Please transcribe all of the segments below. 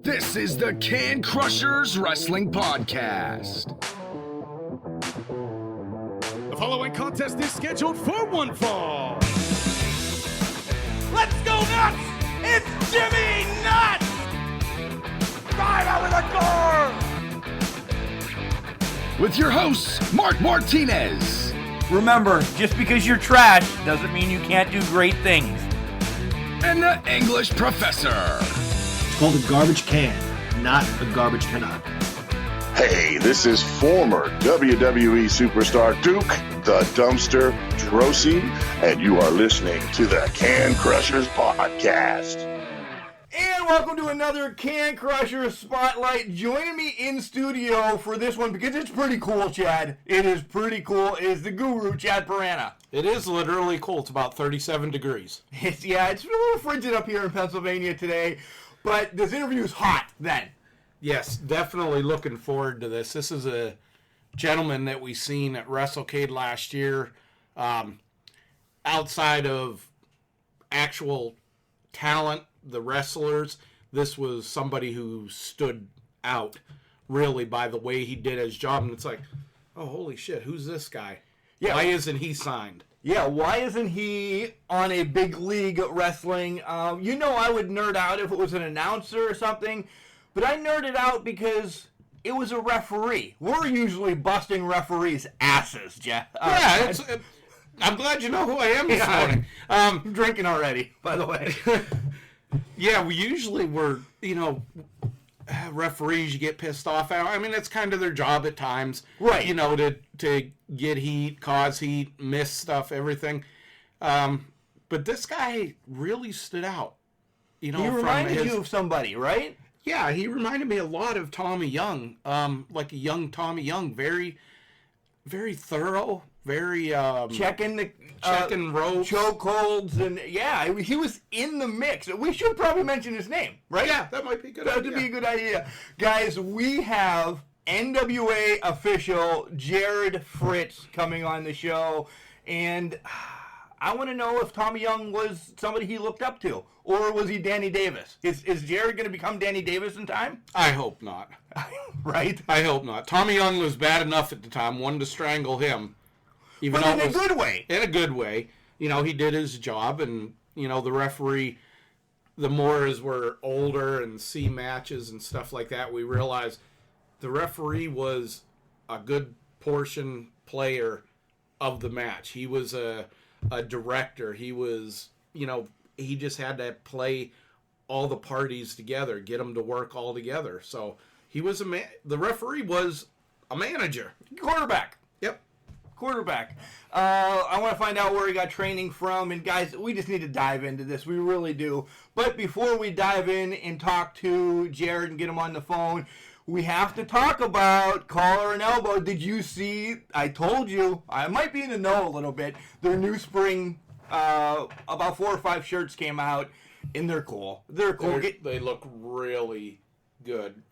This is the Can Crushers Wrestling Podcast. The following contest is scheduled for one fall. Let's go nuts! It's Jimmy Nuts! Drive out with a car! With your hosts, Mark Martinez. Remember, just because you're trash doesn't mean you can't do great things. And the English Professor. It's called a garbage can, not a garbage cannot. Hey, this is former WWE superstar Duke, the Dumpster Drosy, and you are listening to the Can Crushers Podcast. And welcome to another Can Crusher Spotlight. Joining me in studio for this one, because it's pretty cool, Chad. It is pretty cool, is the guru, Chad Parana. It is literally cold. It's about 37 degrees. It's a little frigid up here in Pennsylvania today, but this interview is hot then. Yes, definitely looking forward to this. This is a gentleman that we seen at WrestleCade last year. Outside of actual talent, the wrestlers, this was somebody who stood out really by the way he did his job. And it's like, oh, holy shit, who's this guy? Yeah. Why isn't he signed? Yeah, why isn't he on a big league wrestling? I would nerd out if it was an announcer or something, but I nerded out because it was a referee. We're usually busting referees' asses, Jeff. I'm glad you know who I am this morning. I'm drinking already, by the way. Yeah, we usually were, referees you get pissed off at. I mean, it's kind of their job at times. Right. To get heat, cause heat, miss stuff, everything. But this guy really stood out. He reminded you of somebody, right? Yeah, he reminded me a lot of Tommy Young. Like a young Tommy Young. Very, very thorough. Very checking ropes, chokeholds, and he was in the mix. We should probably mention his name, right? Yeah, that might be a good idea. That would be a good idea, guys. We have NWA official Jarrod Fritz coming on the show, and I want to know if Tommy Young was somebody he looked up to, or was he Danny Davis? Is Jarrod going to become Danny Davis in time? I hope not. Right? I hope not. Tommy Young was bad enough at the time. Wanted to strangle him. But in a good way. In a good way. He did his job, and, the referee, the more as we're older and see matches and stuff like that, we realize the referee was a good portion player of the match. He was a director. He was, he just had to play all the parties together, get them to work all together. So he was the referee was a manager. Quarterback. Yep. Quarterback. I want to find out where he got training from, and guys, we just need to dive into this. We really do. But before we dive in and talk to Jarrod and get him on the phone, we have to talk about Collar and Elbow. Did you see? I told you. I might be in the know a little bit. Their new spring, about 4 or 5 shirts came out, and they're cool. They're cool. They look really good.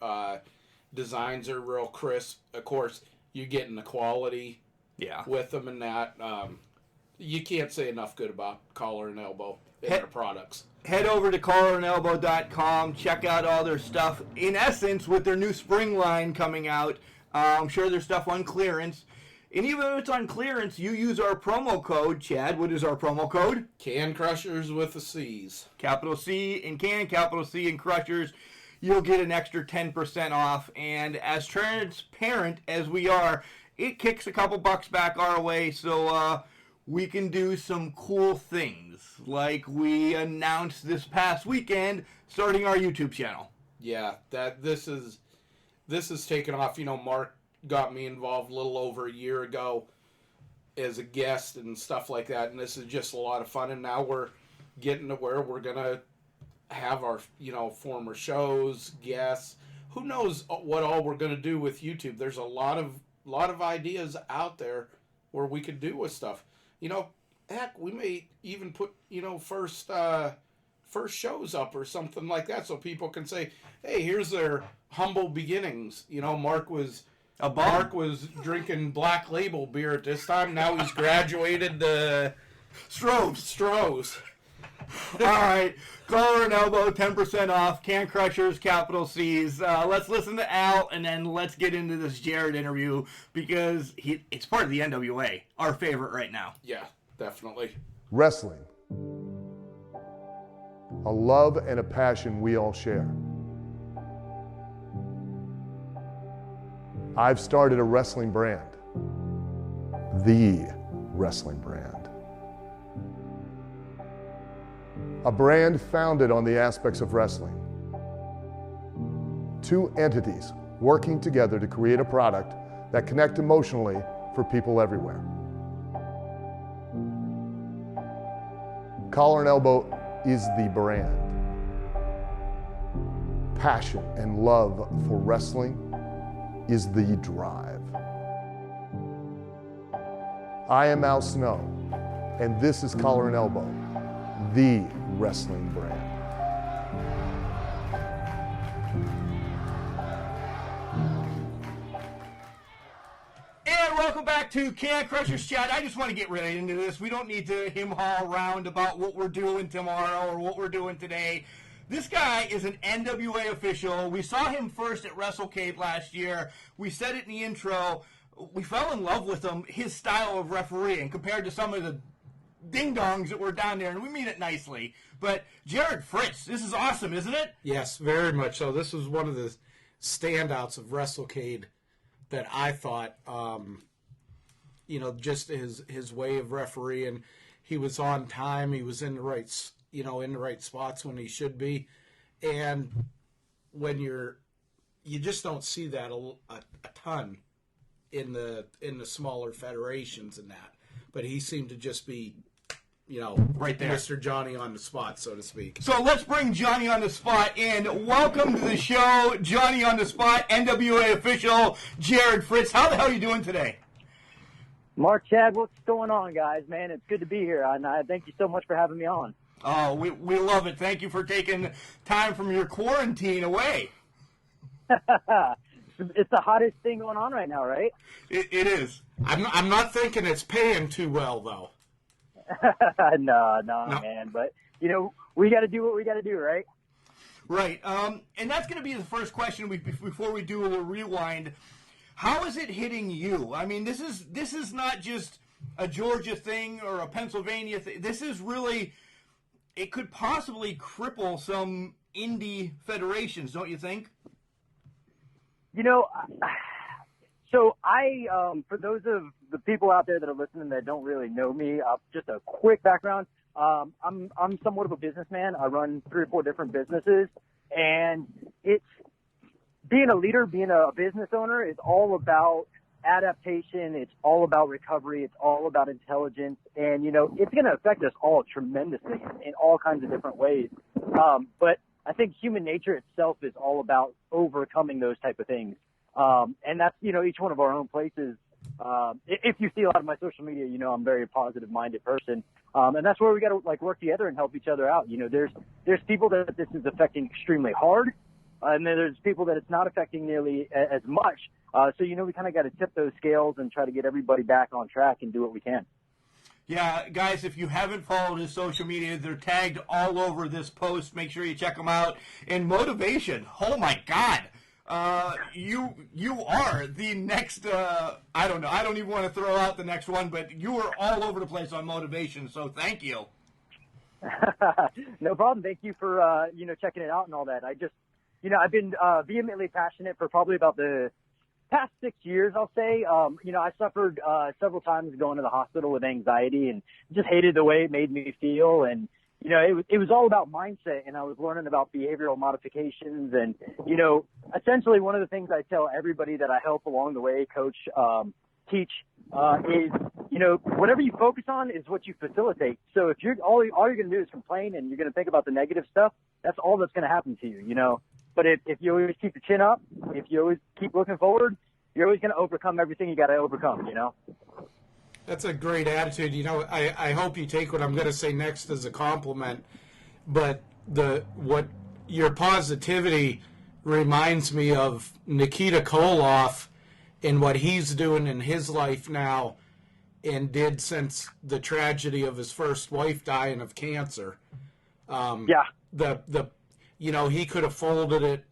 Designs are real crisp. Of course, you're getting the quality. Yeah, with them and that. You can't say enough good about Collar and Elbow and their products. Head over to collarandelbow.com. Check out all their stuff. In essence, with their new spring line coming out, I'm sure there's stuff on clearance. And even if it's on clearance, you use our promo code. Chad, what is our promo code? Can Crushers with the C's. Capital C in Can, capital C in Crushers. You'll get an extra 10% off. And as transparent as we are, it kicks a couple bucks back our way, so we can do some cool things, like we announced this past weekend, starting our YouTube channel. Yeah, this is taken off. Mark got me involved a little over a year ago as a guest and stuff like that, and this is just a lot of fun. And now we're getting to where we're gonna have our former shows, guests. Who knows what all we're gonna do with YouTube? There's a lot of ideas out there where we could do with stuff. Heck, we may even put, first shows up or something like that so people can say, hey, here's their humble beginnings. Mark was drinking Black Label beer at this time. Now he's graduated to Stroh's. All right. Collar and elbow, 10% off. Can Crushers, capital C's. Let's listen to Al, and then let's get into this Jarrod interview because it's part of the NWA, our favorite right now. Yeah, definitely. Wrestling. A love and a passion we all share. I've started a wrestling brand. The wrestling brand. A brand founded on the aspects of wrestling. Two entities working together to create a product that connect emotionally for people everywhere. Collar and Elbow is the brand. Passion and love for wrestling is the drive. I am Al Snow, and this is Collar and Elbow, the wrestling brand. And welcome back to Can Crushers Chat. I just want to get right into this. We don't need to hem-haw around about what we're doing tomorrow or what we're doing today. This guy is an NWA official. We saw him first at WrestleCade last year. We said it in the intro. We fell in love with him, his style of refereeing, compared to some of the ding-dongs that were down there, and we mean it nicely. But Jarrod Fritz, this is awesome, isn't it? Yes, very much so. This was one of the standouts of WrestleCade that I thought, just his way of refereeing. He was on time. He was in the right spots when he should be. And when you just don't see that a ton in the smaller federations and that. But he seemed to just be, right there, Mr. Johnny on the spot, so to speak. So let's bring Johnny on the spot in. Welcome to the show, Johnny on the spot, NWA official Jarrod Fritz. How the hell are you doing today? Mark, Chad, what's going on, guys? Man, it's good to be here, and I thank you so much for having me on. Oh, we love it. Thank you for taking time from your quarantine away. It's the hottest thing going on right now, right? It is. I'm not thinking it's paying too well, though. No, man. But, we got to do what we got to do, right? Right. And that's going to be the first question before we do a little rewind. How is it hitting you? I mean, this is not just a Georgia thing or a Pennsylvania thing. This is really, it could possibly cripple some indie federations, don't you think? So for those of the people out there that are listening that don't really know me, just a quick background. I'm somewhat of a businessman. I run 3 or 4 different businesses, and it's being a leader, being a business owner is all about adaptation. It's all about recovery. It's all about intelligence, and it's going to affect us all tremendously in all kinds of different ways. But I think human nature itself is all about overcoming those type of things. And that's, each one of our own places. If you see a lot of my social media, I'm a very positive minded person. And that's where we got to work together and help each other out. There's people that this is affecting extremely hard. And then there's people that it's not affecting nearly as much. So, we kind of got to tip those scales and try to get everybody back on track and do what we can. Yeah, guys, if you haven't followed his social media, they're tagged all over this post. Make sure you check them out. And motivation, oh my God, you are the next. I don't know. I don't even want to throw out the next one, but you are all over the place on motivation. So thank you. No problem. Thank you for checking it out and all that. I just I've been vehemently passionate for probably about the past 6 years, I'll say. I suffered several times going to the hospital with anxiety and just hated the way it made me feel. And, it was all about mindset, and I was learning about behavioral modifications. And, essentially one of the things I tell everybody that I help along the way, coach, teach, is, whatever you focus on is what you facilitate. So if all you're going to do is complain and you're going to think about the negative stuff, that's all that's going to happen to you, But if you always keep your chin up, if you always keep looking forward, you're always going to overcome everything you got to overcome, That's a great attitude. I hope you take what I'm going to say next as a compliment. But what your positivity reminds me of Nikita Koloff and what he's doing in his life now and did since the tragedy of his first wife dying of cancer. He could have folded it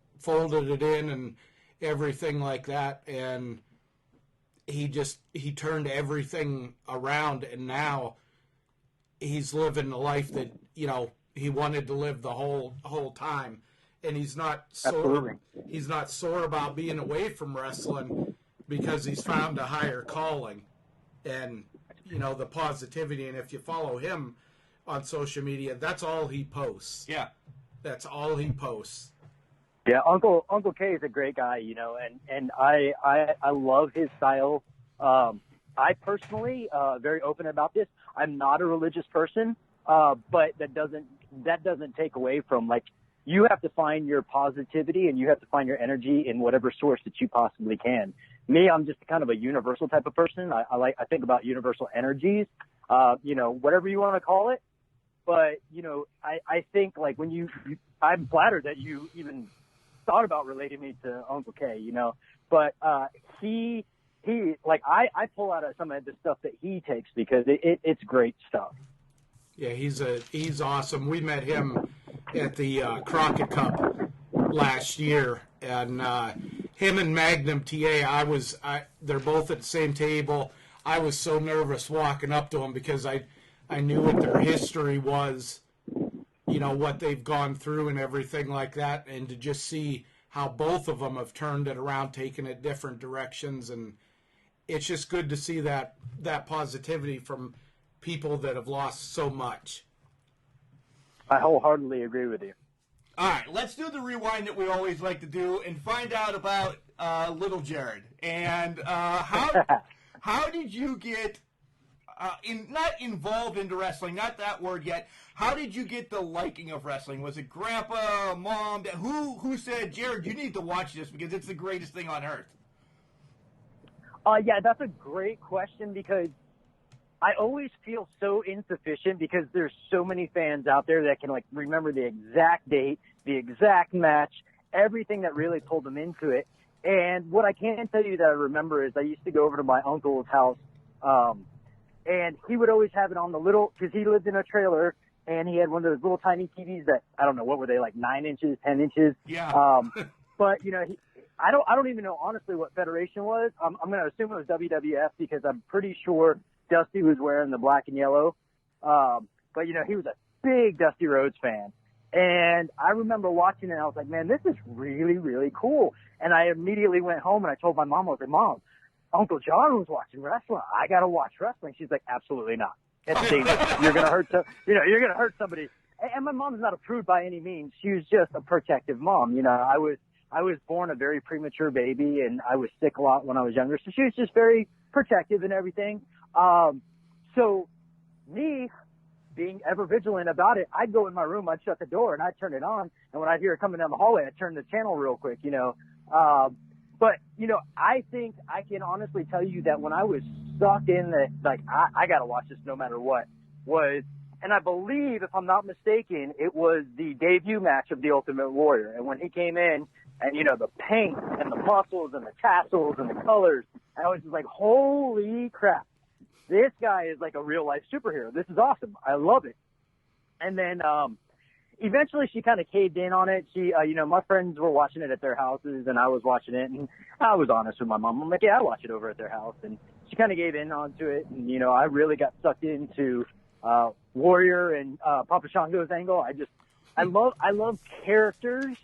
in and everything like that, and he turned everything around, and now he's living the life that he wanted to live the whole time, and he's not sore about being away from wrestling because he's found a higher calling, and the positivity. And if you follow him on social media, that's all he posts. Yeah, that's all he posts. Yeah, Uncle K is a great guy, and I love his style. I personally, very open about this. I'm not a religious person, but that doesn't take away from, like, you have to find your positivity and you have to find your energy in whatever source that you possibly can. Me, I'm just kind of a universal type of person. I think about universal energies, whatever you want to call it. But, I think, like, when I'm flattered that you even thought about relating me to Uncle K, but he like, I pull out some of the stuff that he takes because it's great stuff. Yeah, he's awesome. We met him at the Crockett Cup last year, and him and Magnum TA, they're both at the same table. I was so nervous walking up to them because I knew what their history was, what they've gone through and everything like that, and to just see how both of them have turned it around, taken it different directions, and it's just good to see that positivity from people that have lost so much. I wholeheartly agree with you. All right, let's do the rewind that we always like to do and find out about little Jarrod. And how did you get not involved into wrestling, not that word yet. How did you get the liking of wrestling? Was it grandpa, mom, dad? Who said, Jarrod, you need to watch this because it's the greatest thing on earth? Yeah, that's a great question because I always feel so insufficient because there's so many fans out there that can, like, remember the exact date, the exact match, everything that really pulled them into it. And what I can tell you that I remember is I used to go over to my uncle's house, and he would always have it on the little, because he lived in a trailer, and he had one of those little tiny TVs that, I don't know, what were they, like 9 inches, 10 inches? Yeah. But, I don't even know honestly what federation was. I'm going to assume it was WWF because I'm pretty sure Dusty was wearing the black and yellow. But, he was a big Dusty Rhodes fan. And I remember watching it, and I was like, man, this is really, really cool. And I immediately went home, and I told my mom, I was like, Mom, Uncle John was watching wrestling. I got to watch wrestling. She's like, absolutely not. It's dangerous. You're going to hurt you're going to hurt somebody. And my mom's not a prude by any means. She was just a protective mom. I was born a very premature baby, and I was sick a lot when I was younger. So she was just very protective and everything. So me being ever vigilant about it, I'd go in my room, I'd shut the door, and I'd turn it on. And when I'd hear it coming down the hallway, I'd turn the channel real quick, But, I think I can honestly tell you that when I was stuck in the, like, I got to watch this no matter what, and I believe, if I'm not mistaken, it was the debut match of The Ultimate Warrior. And when he came in, and, the paint and the muscles and the tassels and the colors, I was just like, holy crap. This guy is like a real-life superhero. This is awesome. I love it. And then eventually she kind of caved in on it. She, my friends were watching it at their houses, and I was watching it. And I was honest with my mom. I'm like, yeah, I watch it over at their house. And she kind of gave in onto it. And, I really got sucked into Warrior and Papa Shango's angle. I love characters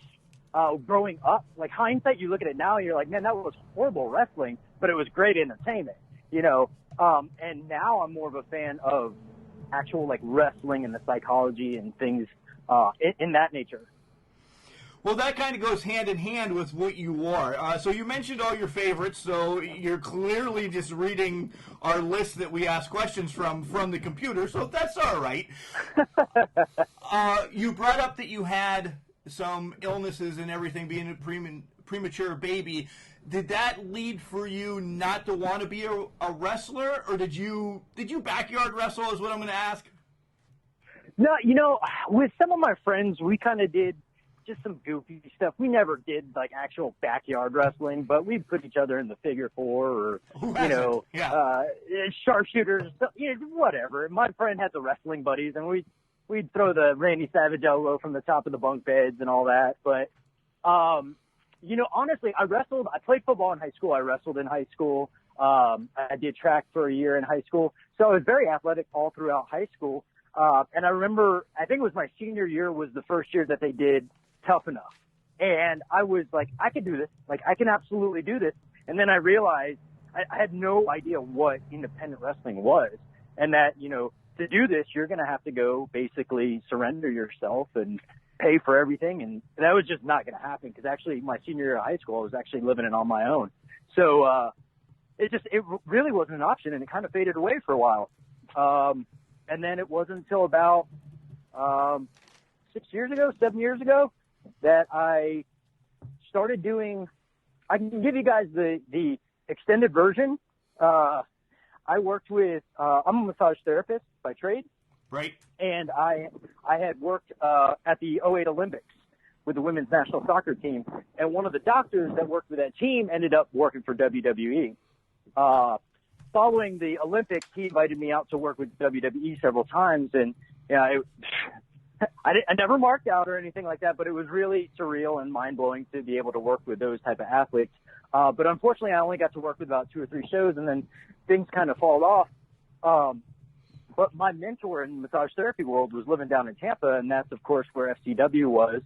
growing up. Like, hindsight, you look at it now and you're like, man, that was horrible wrestling, but it was great entertainment, and now I'm more of a fan of actual, like, wrestling and the psychology and things in that nature. Well, that kind of goes hand in hand with what you are. So you mentioned all your favorites, so you're clearly just reading our list that we ask questions from the computer, so that's all right. You brought up that you had some illnesses and everything, being a premature baby. Did that lead for you not to want to be a wrestler, or did you backyard wrestle is what I'm going to ask? No, with some of my friends, we kind of did just some goofy stuff. We never did, like, actual backyard wrestling, but we'd put each other in the figure four or, sharpshooters, whatever. My friend had the wrestling buddies, and we'd throw the Randy Savage elbow from the top of the bunk beds and all that. But, honestly, I played football in high school. I wrestled in high school. I did track for a year in high school. So I was very athletic all throughout high school. And I remember, I think it was my senior year was the first year that they did Tough Enough. And I was like, I can do this. Like, I can absolutely do this. And then I realized I had no idea what independent wrestling was. And that, to do this, you're going to have to go basically surrender yourself and pay for everything. And that was just not going to happen because actually my senior year of high school, I was actually living it on my own. So, it really wasn't an option, and it kind of faded away for a while. And then it wasn't until about 7 years ago, that I started doing. I can give you guys the extended version. I worked with. I'm a massage therapist by trade, Right. and I had worked at the '08 Olympics with the women's national soccer team, and one of the doctors that worked with that team ended up working for WWE. Following the Olympics, he invited me out to work with WWE several times, and I never marked out or anything like that, but it was really surreal and mind-blowing to be able to work with those type of athletes. But unfortunately, I only got to work with about 2 or 3 shows, and then things kind of fall off. But my mentor in the massage therapy world was living down in Tampa, and that's, of course, where FCW was.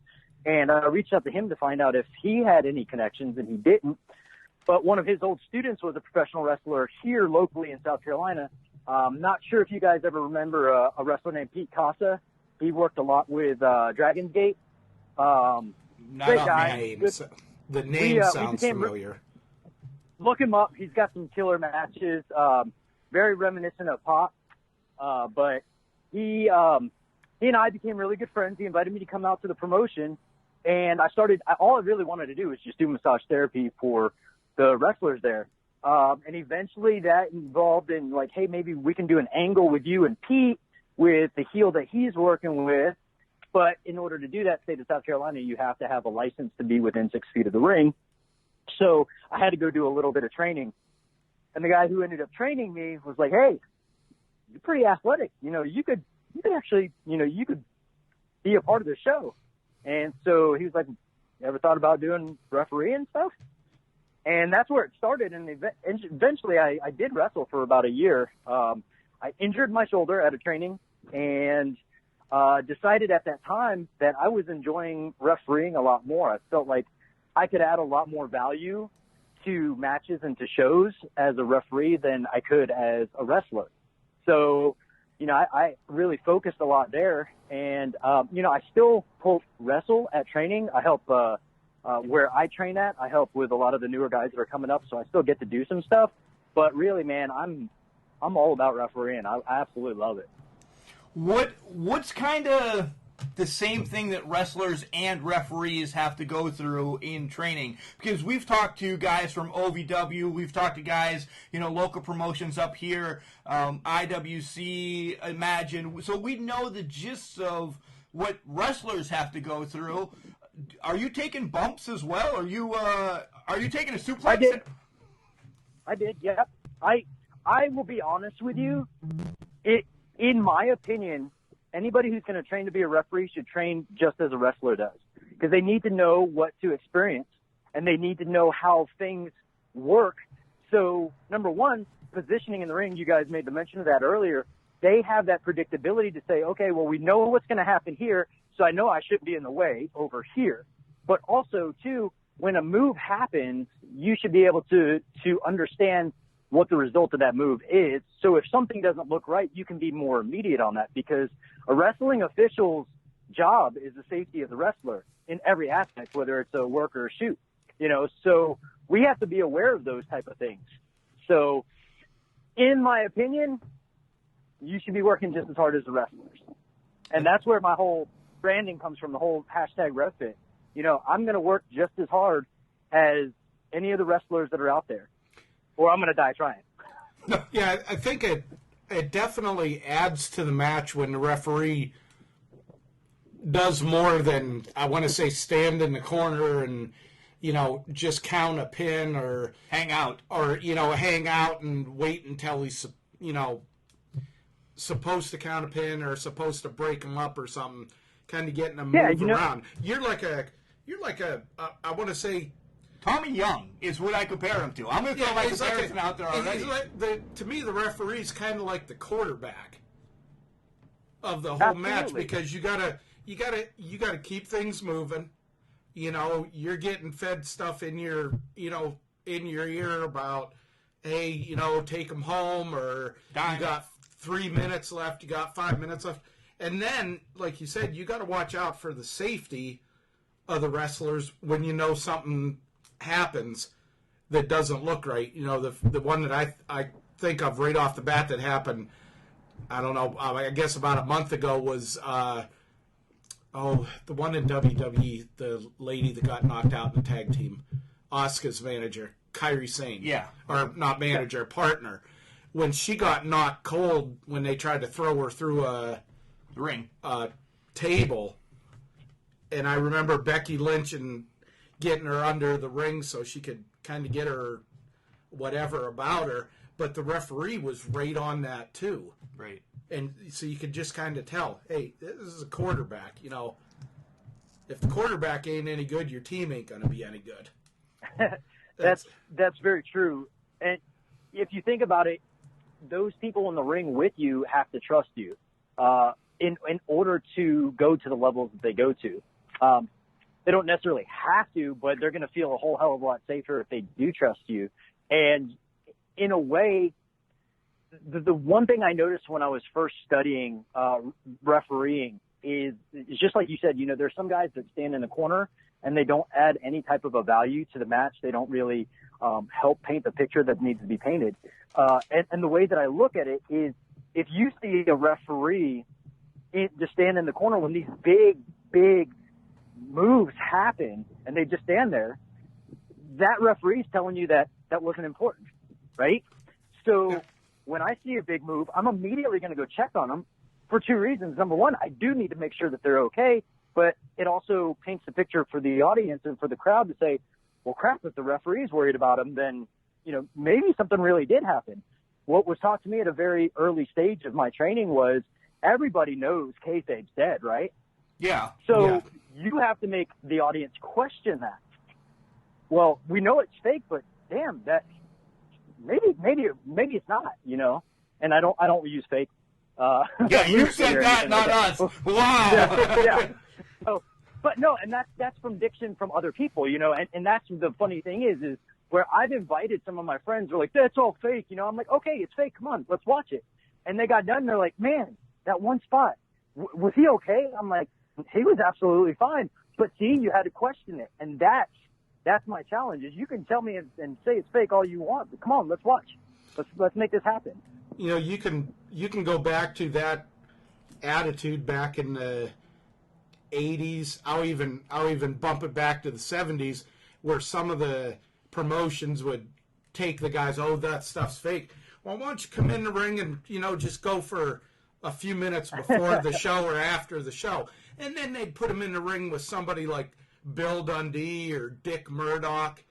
And I reached out to him to find out if he had any connections, and he didn't. But one of his old students was a professional wrestler here locally in South Carolina. Not sure if you guys ever remember a wrestler named Pete Casa. He worked a lot with Dragon's Gate. Not great on guy. names. The name sounds familiar. Look him up. He's got some killer matches. Very reminiscent of Pop. But he and I became really good friends. He invited me to come out to the promotion, and all I really wanted to do was just do massage therapy for the wrestlers there. And eventually that involved in like, hey, maybe we can do an angle with you and Pete with the heel that he's working with. But in order to do that, state of South Carolina, you have to have a license to be within 6 feet of the ring. So I had to go do a little bit of training. And the guy who ended up training me was like, hey, you're pretty athletic. You could actually, you could be a part of the show. And so he was like, you ever thought about doing referee and stuff? And that's where it started. And eventually I did wrestle for about a year. I injured my shoulder at a training and decided at that time that I was enjoying refereeing a lot more. I felt like I could add a lot more value to matches and to shows as a referee than I could as a wrestler. So, I really focused a lot there. And, I still wrestle at training. I help where I train at. I help with a lot of the newer guys that are coming up, so I still get to do some stuff. But really, man, I'm all about refereeing. I absolutely love it. What's kind of the same thing that wrestlers and referees have to go through in training? Because we've talked to guys from OVW, we've talked to guys, local promotions up here, IWC, Imagine. So we know the gist of what wrestlers have to go through. Are you taking bumps as well? Are you taking a suplex? I did. Yeah. I will be honest with you. In my opinion, anybody who's going to train to be a referee should train just as a wrestler does, because they need to know what to experience and they need to know how things work. So, number one, positioning in the ring. You guys made the mention of that earlier. They have that predictability to say, okay, well, we know what's going to happen here, so I know I shouldn't be in the way over here. But also, too, when a move happens, you should be able to understand what the result of that move is. So if something doesn't look right, you can be more immediate on that, because a wrestling official's job is the safety of the wrestler in every aspect, whether it's a work or a shoot, so we have to be aware of those type of things. So in my opinion, you should be working just as hard as the wrestlers. And that's where my whole branding comes from, the whole #RefFit. I'm going to work just as hard as any of the wrestlers that are out there, or I'm going to die trying. Yeah, I think it definitely adds to the match when the referee does more than, I want to say, stand in the corner and, just count a pin or hang out and wait until he's, supposed to count a pin or supposed to break them up or something, kind of getting them Yeah, move you know- around. You're like a I want to say. Tommy Young is what I compare him to. I'm going to throw my he's like comparison out there already. He's like to me, the referee's kind of like the quarterback of the whole Absolutely. match, because you gotta keep things moving. You know, you're getting fed stuff in your ear about, hey, you know, take them home, or you got 3 minutes left, you got 5 minutes left, and then, like you said, you got to watch out for the safety of the wrestlers when you know something happens that doesn't look right. You know, the one that I think of right off the bat that happened, I don't know, I guess about a month ago was the one in WWE, the lady that got knocked out in the tag team, Asuka's manager, Kairi Sane. Yeah. Or not manager, partner. When she got knocked cold when they tried to throw her through a ring, table, and I remember Becky Lynch and getting her under the ring so she could kind of get her whatever about her, but the referee was right on that too. Right. And so you could just kind of tell, hey, this is a quarterback. You know, if the quarterback ain't any good, your team ain't going to be any good. That's very true. And if you think about it, those people in the ring with you have to trust you in order to go to the levels that they go to. They don't necessarily have to, but they're going to feel a whole hell of a lot safer if they do trust you. And in a way, the one thing I noticed when I was first studying refereeing is just like you said, you know, there's some guys that stand in the corner and they don't add any type of a value to the match. They don't really help paint the picture that needs to be painted. And the way that I look at it is, if you see a referee just stand in the corner when these big moves happen and they just stand there, that referee's telling you that wasn't important, right? So when I see a big move, I'm immediately going to go check on them for two reasons. Number one, I do need to make sure that they're okay, but it also paints the picture for the audience and for the crowd to say, well, crap, if the referee's worried about them, then, you know, maybe something really did happen. What was taught to me at a very early stage of my training was everybody knows kayfabe's dead, right? Yeah. So you have to make the audience question that. Well, we know it's fake, but damn, that maybe it's not, you know. And I don't use fake. Yeah, you said that, not us. Wow. Yeah. So, but no, and that's from diction from other people, you know. And that's the funny thing is where I've invited some of my friends who are like, that's all fake, you know. I'm like, okay, it's fake. Come on, let's watch it. And they got done. And they're like, man, that one spot, was he okay? I'm like, he was absolutely fine. But see, you had to question it, and that's my challenge. Is you can tell me and say it's fake all you want, but come on, let's watch. Let's make this happen. You know, you can go back to that attitude back in the 80s. I'll even bump it back to the 70s, where some of the promotions would take the guys, oh, that stuff's fake. Well, why don't you come in the ring and, you know, just go for a few minutes before the show or after the show. And then they'd put them in the ring with somebody like Bill Dundee or Dick Murdoch.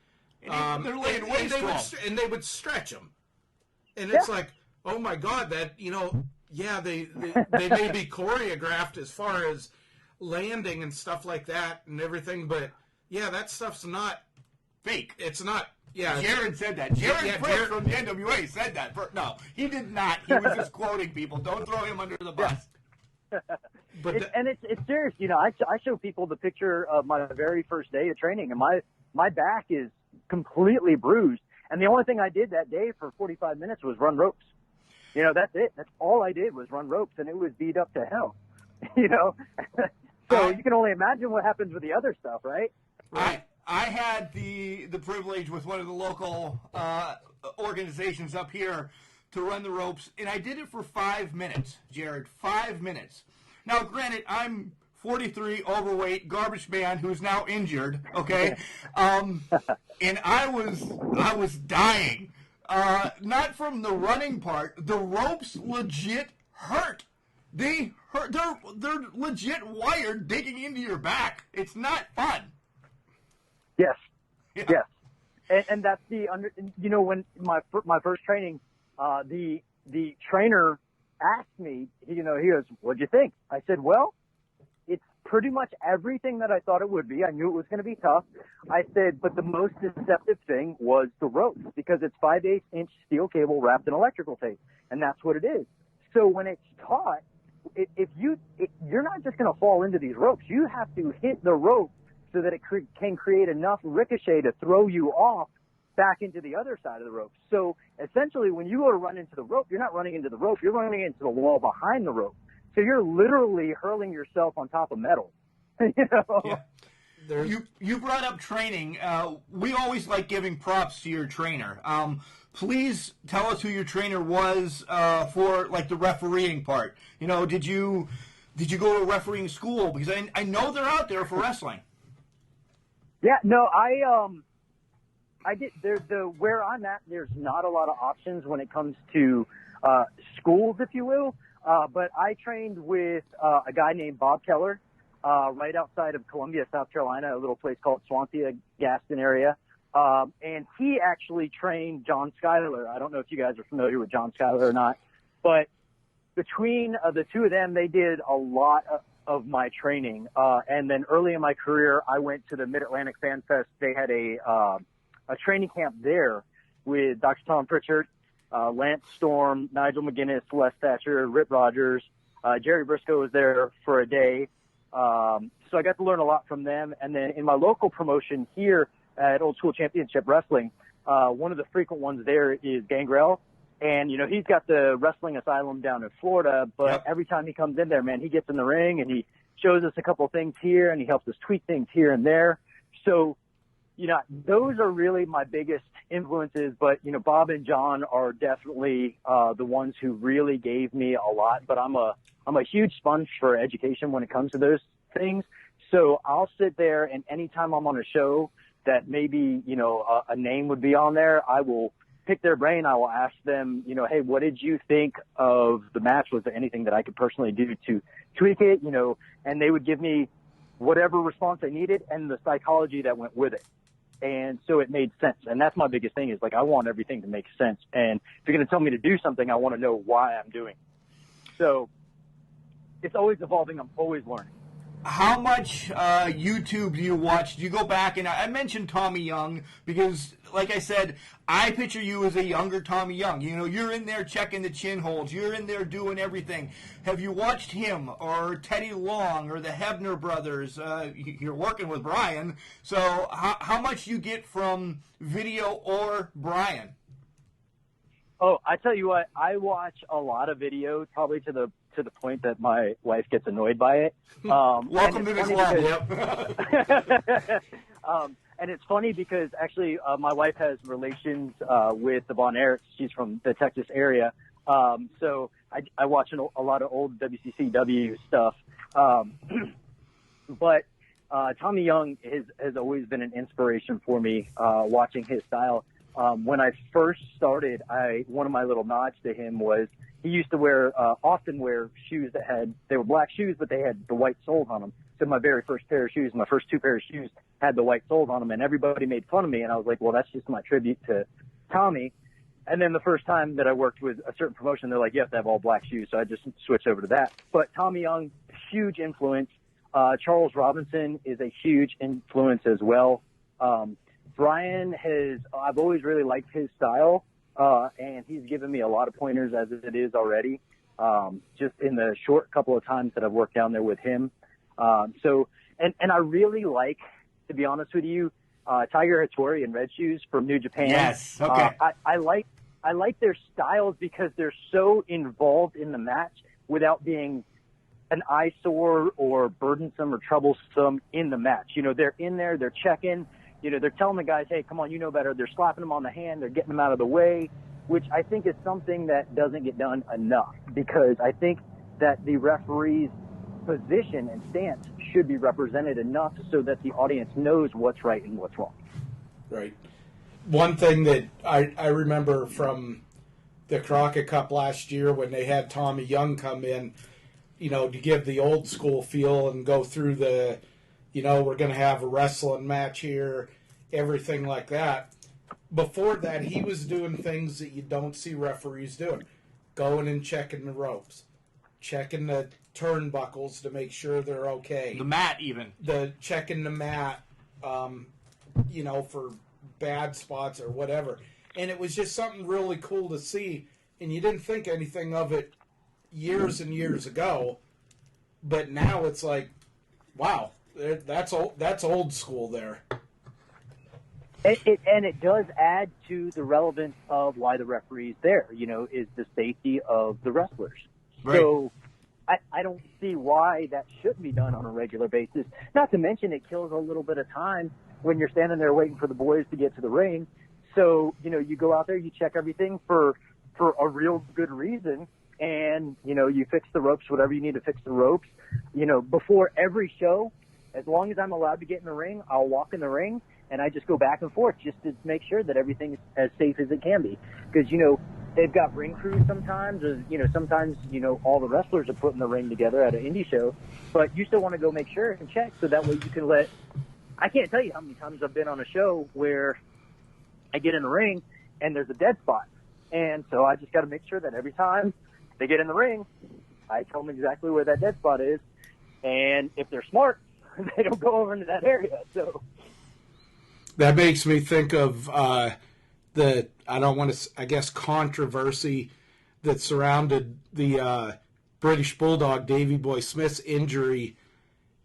They're laying waste to them. And they would stretch them. And it's like, oh my God, that, you know, yeah, they may be choreographed as far as landing and stuff like that and everything, but yeah, that stuff's not fake. It's not. Yeah, Jarrod said that. Jarrod Fritz from the NWA said that. No, he did not. He was just quoting people. Don't throw him under the bus. But it's serious. You know, I show people the picture of my very first day of training, and my back is completely bruised. And the only thing I did that day for 45 minutes was run ropes. You know, that's it. That's all I did was run ropes, and it was beat up to hell. You know, so you can only imagine what happens with the other stuff, right? I had the privilege with one of the local organizations up here to run the ropes, and I did it for 5 minutes, Jarrod. 5 minutes. Now, granted, I'm 43, overweight, garbage man who's now injured. Okay, and I was dying. Not from the running part. The ropes legit hurt. They hurt. They're legit wired digging into your back. It's not fun. Yes. Yeah. Yes. And that's you know, when my first training, the trainer asked me, he goes, "What'd you think?" I said, "Well, it's pretty much everything that I thought it would be. I knew it was going to be tough." I said, "But the most deceptive thing was the ropes, because it's 5/8-inch steel cable wrapped in electrical tape, and that's what it is. So when it's taught, you're not just going to fall into these ropes. You have to hit the rope so that it can create enough ricochet to throw you off back into the other side of the rope. So essentially, when you go to run into the rope, you're not running into the rope. You're running into the wall behind the rope. So you're literally hurling yourself on top of metal." Yeah. You brought up training. We always like giving props to your trainer. Please tell us who your trainer was for like the refereeing part. Did you go to a refereeing school? Because I know they're out there for wrestling. Yeah, no, I did. Where I'm at, there's not a lot of options when it comes to schools, if you will. But I trained with a guy named Bob Keller right outside of Columbia, South Carolina, a little place called Swansea, Gaston area. And he actually trained John Schuyler. I don't know if you guys are familiar with John Schuyler or not, but between the two of them, they did a lot of my training. And then early in my career, I went to the Mid-Atlantic Fan Fest. They had a training camp there with Dr. Tom Pritchard, Lance Storm, Nigel McGuinness, Les Thatcher, Rip Rogers. Jerry Briscoe was there for a day. So I got to learn a lot from them. And then in my local promotion here at Old School Championship Wrestling, one of the frequent ones there is Gangrel. And, he's got the wrestling asylum down in Florida, but every time he comes in there, man, he gets in the ring and he shows us a couple things here and he helps us tweak things here and there. So, those are really my biggest influences, but, Bob and John are definitely the ones who really gave me a lot, but I'm a huge sponge for education when it comes to those things. So I'll sit there, and anytime I'm on a show that maybe, a name would be on there, I will pick their brain. I will ask them, hey, what did you think of the match? Was there anything that I could personally do to tweak it? And they would give me whatever response I needed and the psychology that went with it. And so it made sense. And that's my biggest thing is, I want everything to make sense. And if you're going to tell me to do something, I want to know why I'm doing it. So it's always evolving. I'm always learning. How much YouTube do you watch? Do you go back? And I mentioned Tommy Young because, like I said, I picture you as a younger Tommy Young. You're in there checking the chin holds. You're in there doing everything. Have you watched him or Teddy Long or the Hebner brothers? You're working with Brian. So how much you get from video or Brian? Oh, I tell you what, I watch a lot of video, probably to the point that my wife gets annoyed by it. Welcome to the club. And it's funny because actually my wife has relations with the Von Erichs. She's from the Texas area. So I watch a lot of old WCCW stuff. But Tommy Young has always been an inspiration for me, watching his style. When I first started, one of my little nods to him was he used to often wear shoes they were black shoes, but they had the white soles on them. So my very first pair of shoes, my first two pairs of shoes had the white soles on them, and everybody made fun of me. And I was like, well, that's just my tribute to Tommy. And then the first time that I worked with a certain promotion, they're like, you have to have all black shoes. So I just switched over to that. But Tommy Young, huge influence. Charles Robinson is a huge influence as well. Brian I've always really liked his style, and he's given me a lot of pointers as it is already, just in the short couple of times that I've worked down there with him. And I really like, to be honest with you, Tiger Hattori and Red Shoes from New Japan. Yes, okay. I like their styles because they're so involved in the match without being an eyesore or burdensome or troublesome in the match. They're in there, they're checking. They're telling the guys, hey, come on, you know better. They're slapping them on the hand. They're getting them out of the way, which I think is something that doesn't get done enough, because I think that the referee's position and stance should be represented enough so that the audience knows what's right and what's wrong. Right. One thing that I remember from the Crockett Cup last year when they had Tommy Young come in, to give the old school feel and go through the, we're going to have a wrestling match here, everything like that. Before that, he was doing things that you don't see referees doing. going and checking the ropes, checking the turnbuckles to make sure they're okay. The mat, even. Checking the mat, for bad spots or whatever. And it was just something really cool to see. And you didn't think anything of it years and years ago, but now it's like, wow, that's old school there. And it does add to the relevance of why the referee's there, is the safety of the wrestlers. Right. So I don't see why that shouldn't be done on a regular basis. Not to mention it kills a little bit of time when you're standing there waiting for the boys to get to the ring. So, you go out there, you check everything for a real good reason, and, you fix the ropes, whatever you need to fix the ropes. Before every show, as long as I'm allowed to get in the ring, I'll walk in the ring, and I just go back and forth just to make sure that everything is as safe as it can be. Because, they've got ring crews sometimes, or, sometimes, all the wrestlers are put in the ring together at an indie show, but you still want to go make sure and check so that way you can I can't tell you how many times I've been on a show where I get in the ring and there's a dead spot. And so I just got to make sure that every time they get in the ring, I tell them exactly where that dead spot is. And if they're smart, they don't go over into that area. So that makes me think of controversy that surrounded the British Bulldog Davey Boy Smith's injury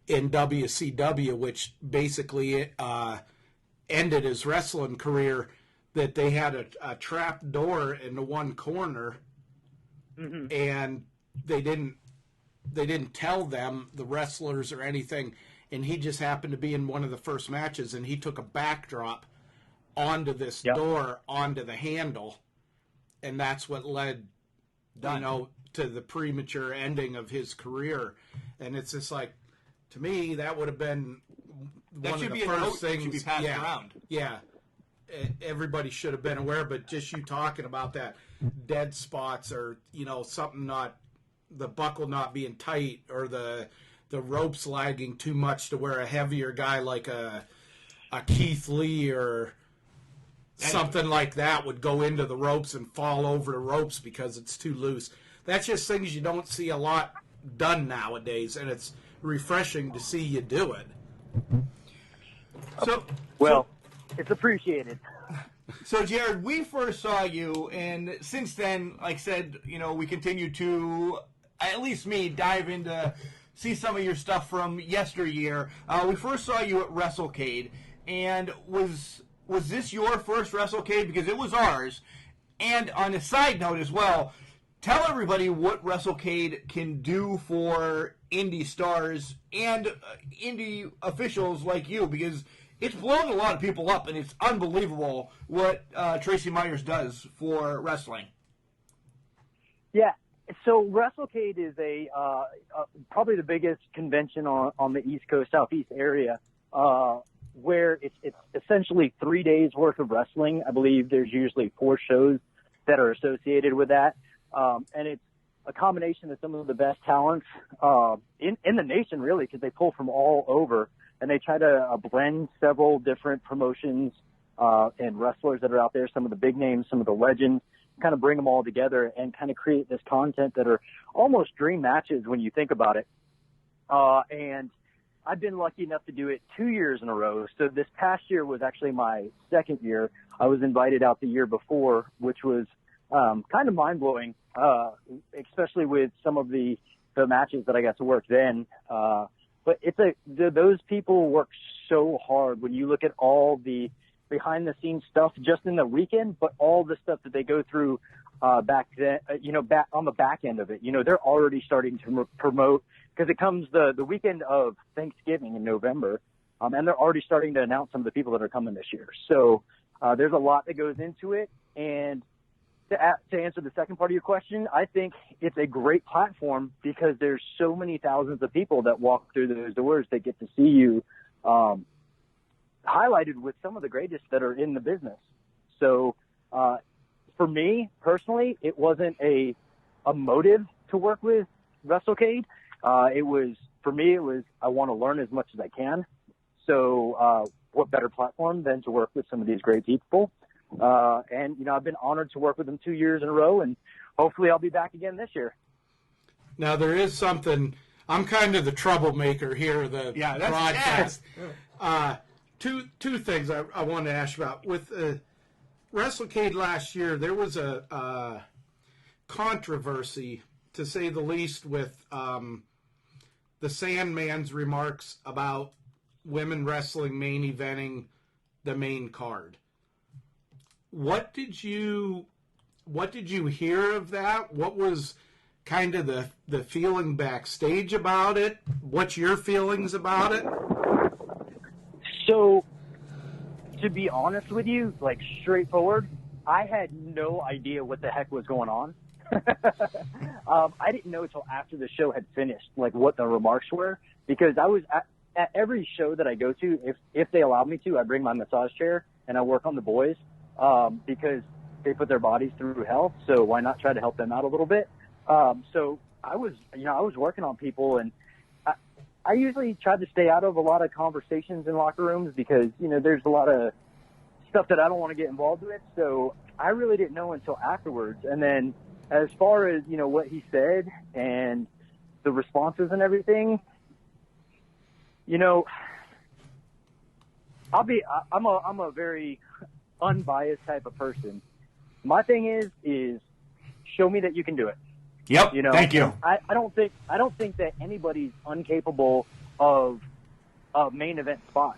in WCW, which basically ended his wrestling career. That they had a trap door in the one corner, and they didn't tell them, the wrestlers or anything, and he just happened to be in one of the first matches, and he took a backdrop onto this door, onto the handle, and that's what led, to the premature ending of his career. And it's just like, to me, that would have been one of the first things. Should be passed around. Yeah. Everybody should have been aware, but just you talking about that dead spots or, something the buckle not being tight or the ropes lagging too much to where a heavier guy like a Keith Lee or something like that would go into the ropes and fall over the ropes because it's too loose. That's just things you don't see a lot done nowadays, and it's refreshing to see you do it. It's appreciated. So, Jarrod, we first saw you, and since then, like I said, we continue to, at least me, dive into, see some of your stuff from yesteryear. We first saw you at WrestleCade, and was this your first WrestleCade? Because it was ours. And on a side note as well, tell everybody what WrestleCade can do for indie stars and indie officials like you, because it's blown a lot of people up, and it's unbelievable what Tracy Myers does for wrestling. Yeah, so WrestleCade is probably the biggest convention on the East Coast, Southeast area, where it's essentially 3 days worth of wrestling. I believe there's usually 4 shows that are associated with that, and it's a combination of some of the best talents in the nation, really, because they pull from all over. And they try to blend several different promotions and wrestlers that are out there, some of the big names, some of the legends, kind of bring them all together and kind of create this content that are almost dream matches when you think about it. And I've been lucky enough to do it 2 years in a row. So this past year was actually my second year. I was invited out the year before, which was kind of mind-blowing, especially with some of the matches that I got to work then. But those people work so hard when you look at all the behind-the-scenes stuff just in the weekend, but all the stuff that they go through back then, back on the back end of it. They're already starting to promote, because it comes the weekend of Thanksgiving in November, and they're already starting to announce some of the people that are coming this year. So there's a lot that goes into it, and to answer the second part of your question, I think it's a great platform because there's so many thousands of people that walk through those doors that get to see you highlighted with some of the greatest that are in the business. So for me personally, it wasn't a motive to work with WrestleCade. It was I want to learn as much as I can. So what better platform than to work with some of these great people? And I've been honored to work with them 2 years in a row, and hopefully I'll be back again this year. Now, there is something. I'm kind of the troublemaker here, the broadcast. Two things I want to ask you about. With WrestleCade last year, there was a controversy, to say the least, with the Sandman's remarks about women wrestling main eventing the main card. What did you hear of that? What was kind of the feeling backstage about it? What's your feelings about it? So, to be honest with you, like straightforward, I had no idea what the heck was going on. I didn't know until after the show had finished, like what the remarks were, because I was at every show that I go to, if they allow me to, I bring my massage chair and I work on the boys, because they put their bodies through hell. So why not try to help them out a little bit? So I was working on people, and I usually try to stay out of a lot of conversations in locker rooms because, there's a lot of stuff that I don't want to get involved with. So I really didn't know until afterwards. And then as far as, what he said and the responses and everything, I'm a very unbiased type of person. My thing is show me that you can do it. Yep. Thank you. I don't think that anybody's incapable of a main event spot.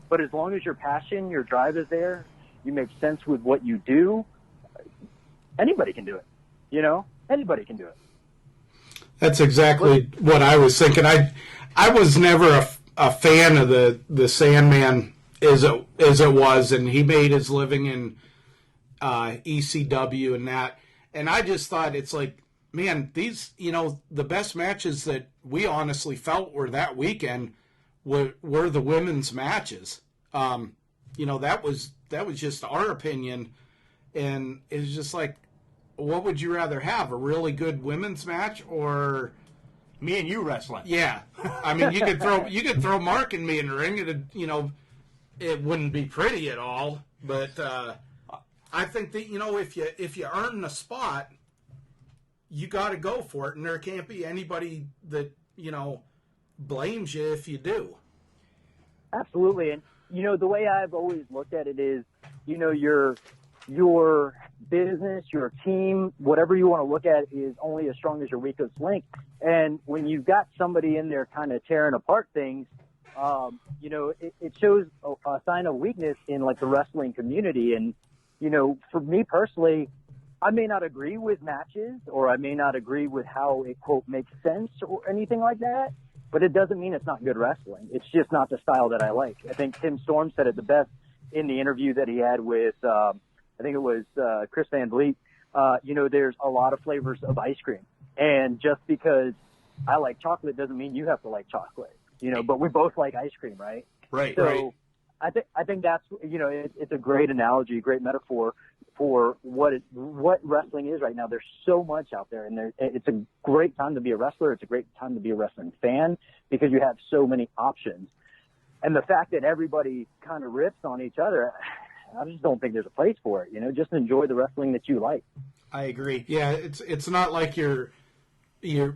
But as long as your passion, your drive is there, you make sense with what you do, anybody can do it. Anybody can do it. That's exactly what I was thinking. I was never a fan of the Sandman as it was, and he made his living in ECW and that. And I just thought it's like, man, these, the best matches that we honestly felt were that weekend were the women's matches. That was just our opinion, and it's just like, what would you rather have, a really good women's match or me and you wrestling? Yeah, I mean, you could throw Mark and me in the ring, and it wouldn't be pretty at all. But I think that if you earn the spot, you got to go for it, and there can't be anybody that blames you if you do. Absolutely, and the way I've always looked at it is, your business, your team, whatever you want to look at, is only as strong as your weakest link. And when you've got somebody in there kind of tearing apart things, it shows a sign of weakness in like the wrestling community. And for me personally, I may not agree with matches, or I may not agree with how it, quote, makes sense or anything like that, but it doesn't mean it's not good wrestling. It's just not the style that I like. I think Tim Storm said it the best in the interview that he had with, I think it was Chris Van Vliet. There's a lot of flavors of ice cream. And just because I like chocolate doesn't mean you have to like chocolate, but we both like ice cream, right? Right, so right. I think that's, it's a great analogy, a great metaphor for what wrestling is right now. There's so much out there, and it's a great time to be a wrestler. It's a great time to be a wrestling fan because you have so many options. And the fact that everybody kind of rips on each other, I just don't think there's a place for it. Just enjoy the wrestling that you like. I agree. Yeah, it's not like you're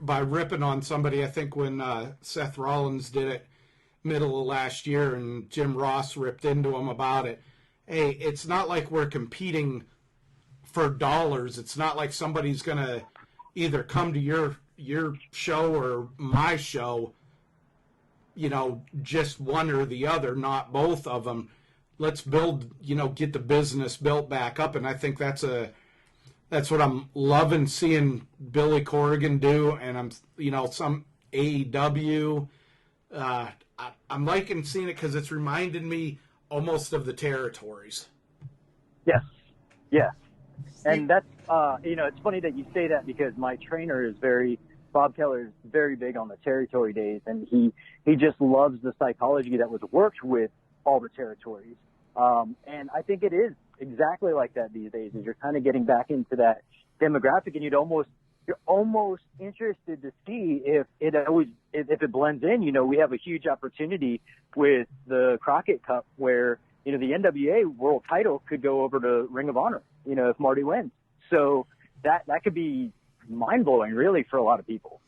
by ripping on somebody. I think when Seth Rollins did it middle of last year and Jim Ross ripped into him about it. Hey, it's not like we're competing for dollars. It's not like somebody's going to either come to your show or my show, just one or the other, not both of them. Let's build, get the business built back up. And I think that's what I'm loving seeing Billy Corrigan do. And I'm, some AEW, I'm liking seeing it because it's reminded me almost of the territories. Yes. Yeah. And that's, it's funny that you say that because my trainer is Bob Keller is very big on the territory days, and he just loves the psychology that was worked with all the territories. And I think it is exactly like that these days, is you're kind of getting back into that demographic, and you're almost interested to see if it blends in. We have a huge opportunity with the Crockett Cup where, the NWA world title could go over to Ring of Honor, if Marty wins. So that could be mind-blowing, really, for a lot of people.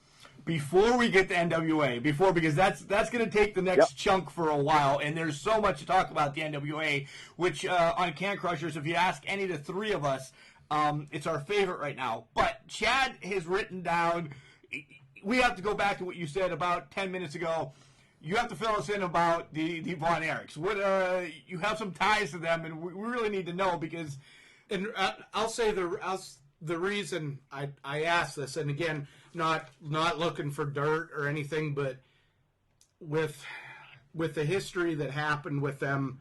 Before we get to NWA, because that's going to take the next chunk for a while, and there's so much to talk about the NWA, which on Can Crushers, if you ask any of the three of us, it's our favorite right now. But Chad has written down, we have to go back to what you said about 10 minutes ago. You have to fill us in about the Von Erichs. What you have some ties to them, and we really need to know because. And I'll say the reason I asked this, and again, not looking for dirt or anything, but with the history that happened with them,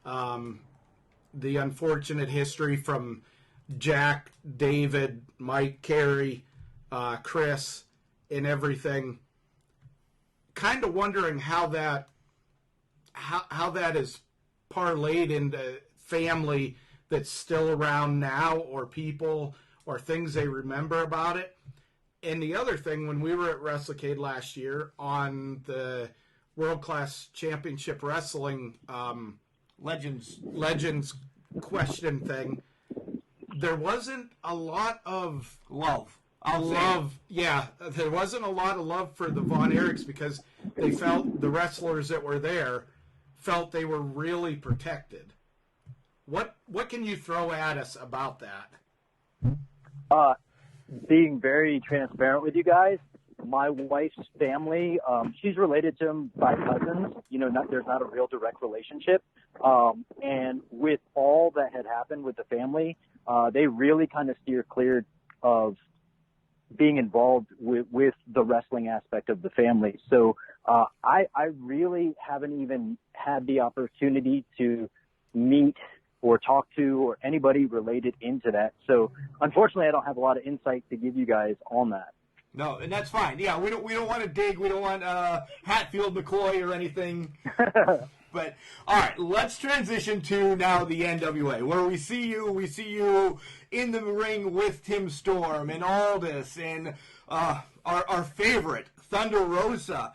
the unfortunate history from Jack, David, Mike, Kerry, Chris, and everything. Kind of wondering how that is parlayed into family that's still around now, or people, or things they remember about it. And the other thing, when we were at WrestleCade last year on the World Class Championship Wrestling Legends question thing, there wasn't a lot of love. Yeah, there wasn't a lot of love for the Von Erichs because they felt the wrestlers that were there felt they were really protected. What can you throw at us about that? Being very transparent with you guys, my wife's family, she's related to him by cousins. There's not a real direct relationship. And with all that had happened with the family, they really kind of steer clear of being involved with the wrestling aspect of the family. So I really haven't even had the opportunity to meet or talk to or anybody related into that. So unfortunately, I don't have a lot of insight to give you guys on that. No, and that's fine. Yeah, we don't want to dig. We don't want Hatfield McCoy or anything. But all right, let's transition to now the NWA, where we see you in the ring with Tim Storm and Aldis and our favorite Thunder Rosa.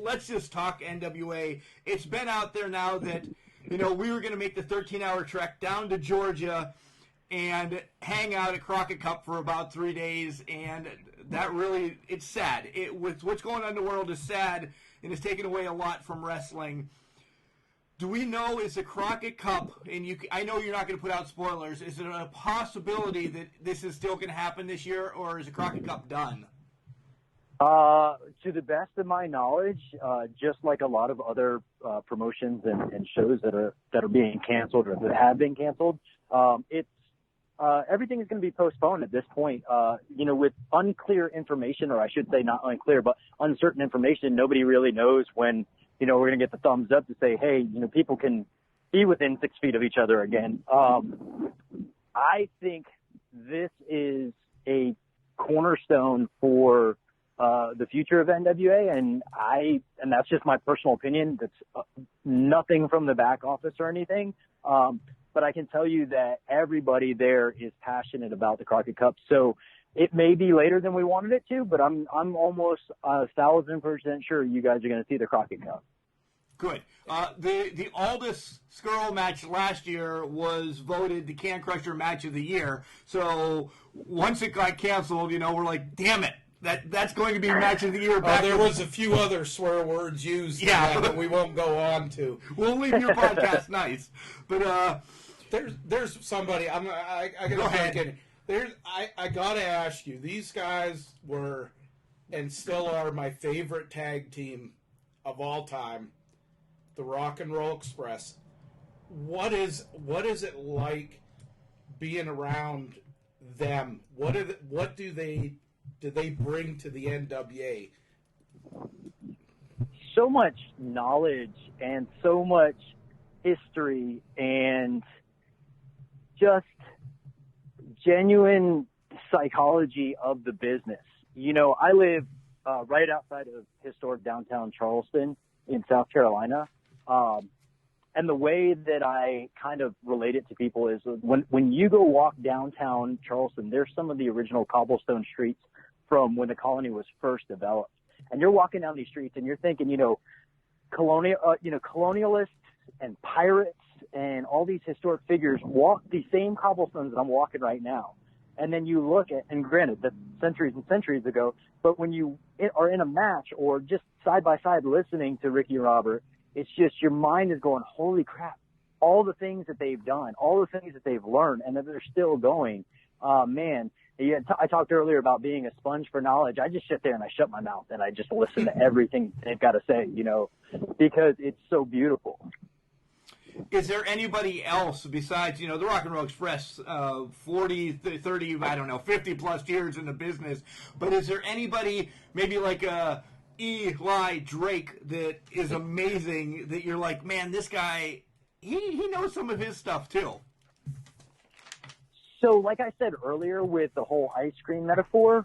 Let's just talk NWA. It's been out there now that we were going to make the 13-hour trek down to Georgia and hang out at Crockett Cup for about 3 days, and that really, it's sad. With what's going on in the world is sad, and it's taken away a lot from wrestling. Do we know, is the Crockett Cup, and I know you're not going to put out spoilers, is it a possibility that this is still going to happen this year, or is the Crockett Cup done? To the best of my knowledge, just like a lot of other promotions and shows that are being canceled or that have been canceled, it's everything is going to be postponed at this point. With unclear information, or I should say not unclear, but uncertain information, nobody really knows when, we're going to get the thumbs up to say, hey, people can be within 6 feet of each other again. I think this is a cornerstone for the future of NWA, and that's just my personal opinion. That's nothing from the back office or anything. But I can tell you that everybody there is passionate about the Crockett Cup. So it may be later than we wanted it to, but I'm almost 1,000% sure you guys are going to see the Crockett Cup. Good. The Aldis Skrull match last year was voted the Can Crusher match of the year. So once it got canceled, we're like, damn it. That's going to be match of the year. There was a few other swear words used that we won't go on to. We'll leave your podcast nice. But there's somebody I gotta think in. I gotta ask you, these guys were and still are my favorite tag team of all time, the Rock and Roll Express. What is it like being around them? What do they bring to the NWA? So much knowledge and so much history and just genuine psychology of the business. I live right outside of historic downtown Charleston in South Carolina. And the way that I kind of relate it to people is when you go walk downtown Charleston, there's some of the original cobblestone streets from when the colony was first developed. And you're walking down these streets and you're thinking, colonialists and pirates and all these historic figures walk the same cobblestones that I'm walking right now. And then you look at, and granted, that's centuries and centuries ago, but when you are in a match or just side by side listening to Ricky and Robert, it's just your mind is going, holy crap, all the things that they've done, all the things that they've learned, and that they're still going. Man, I talked earlier about being a sponge for knowledge. I just sit there and I shut my mouth and I just listen to everything they've got to say, because it's so beautiful. Is there anybody else besides, the Rock and Roll Express, 40, 30, I don't know, 50 plus years in the business, but is there anybody maybe like Eli Drake that is amazing that you're like, man, this guy, he knows some of his stuff too? So like I said earlier with the whole ice cream metaphor,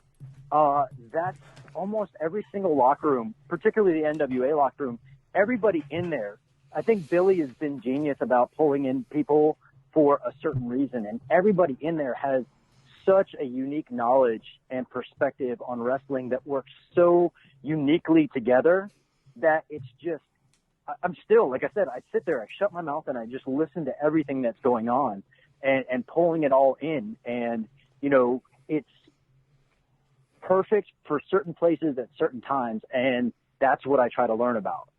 that's almost every single locker room, particularly the NWA locker room, everybody in there. I think Billy has been genius about pulling in people for a certain reason, and everybody in there has such a unique knowledge and perspective on wrestling that works so uniquely together that it's just, I'm still, like I said, I sit there, I shut my mouth, and I just listen to everything that's going on and pulling it all in. And, it's perfect for certain places at certain times, and that's what I try to learn about.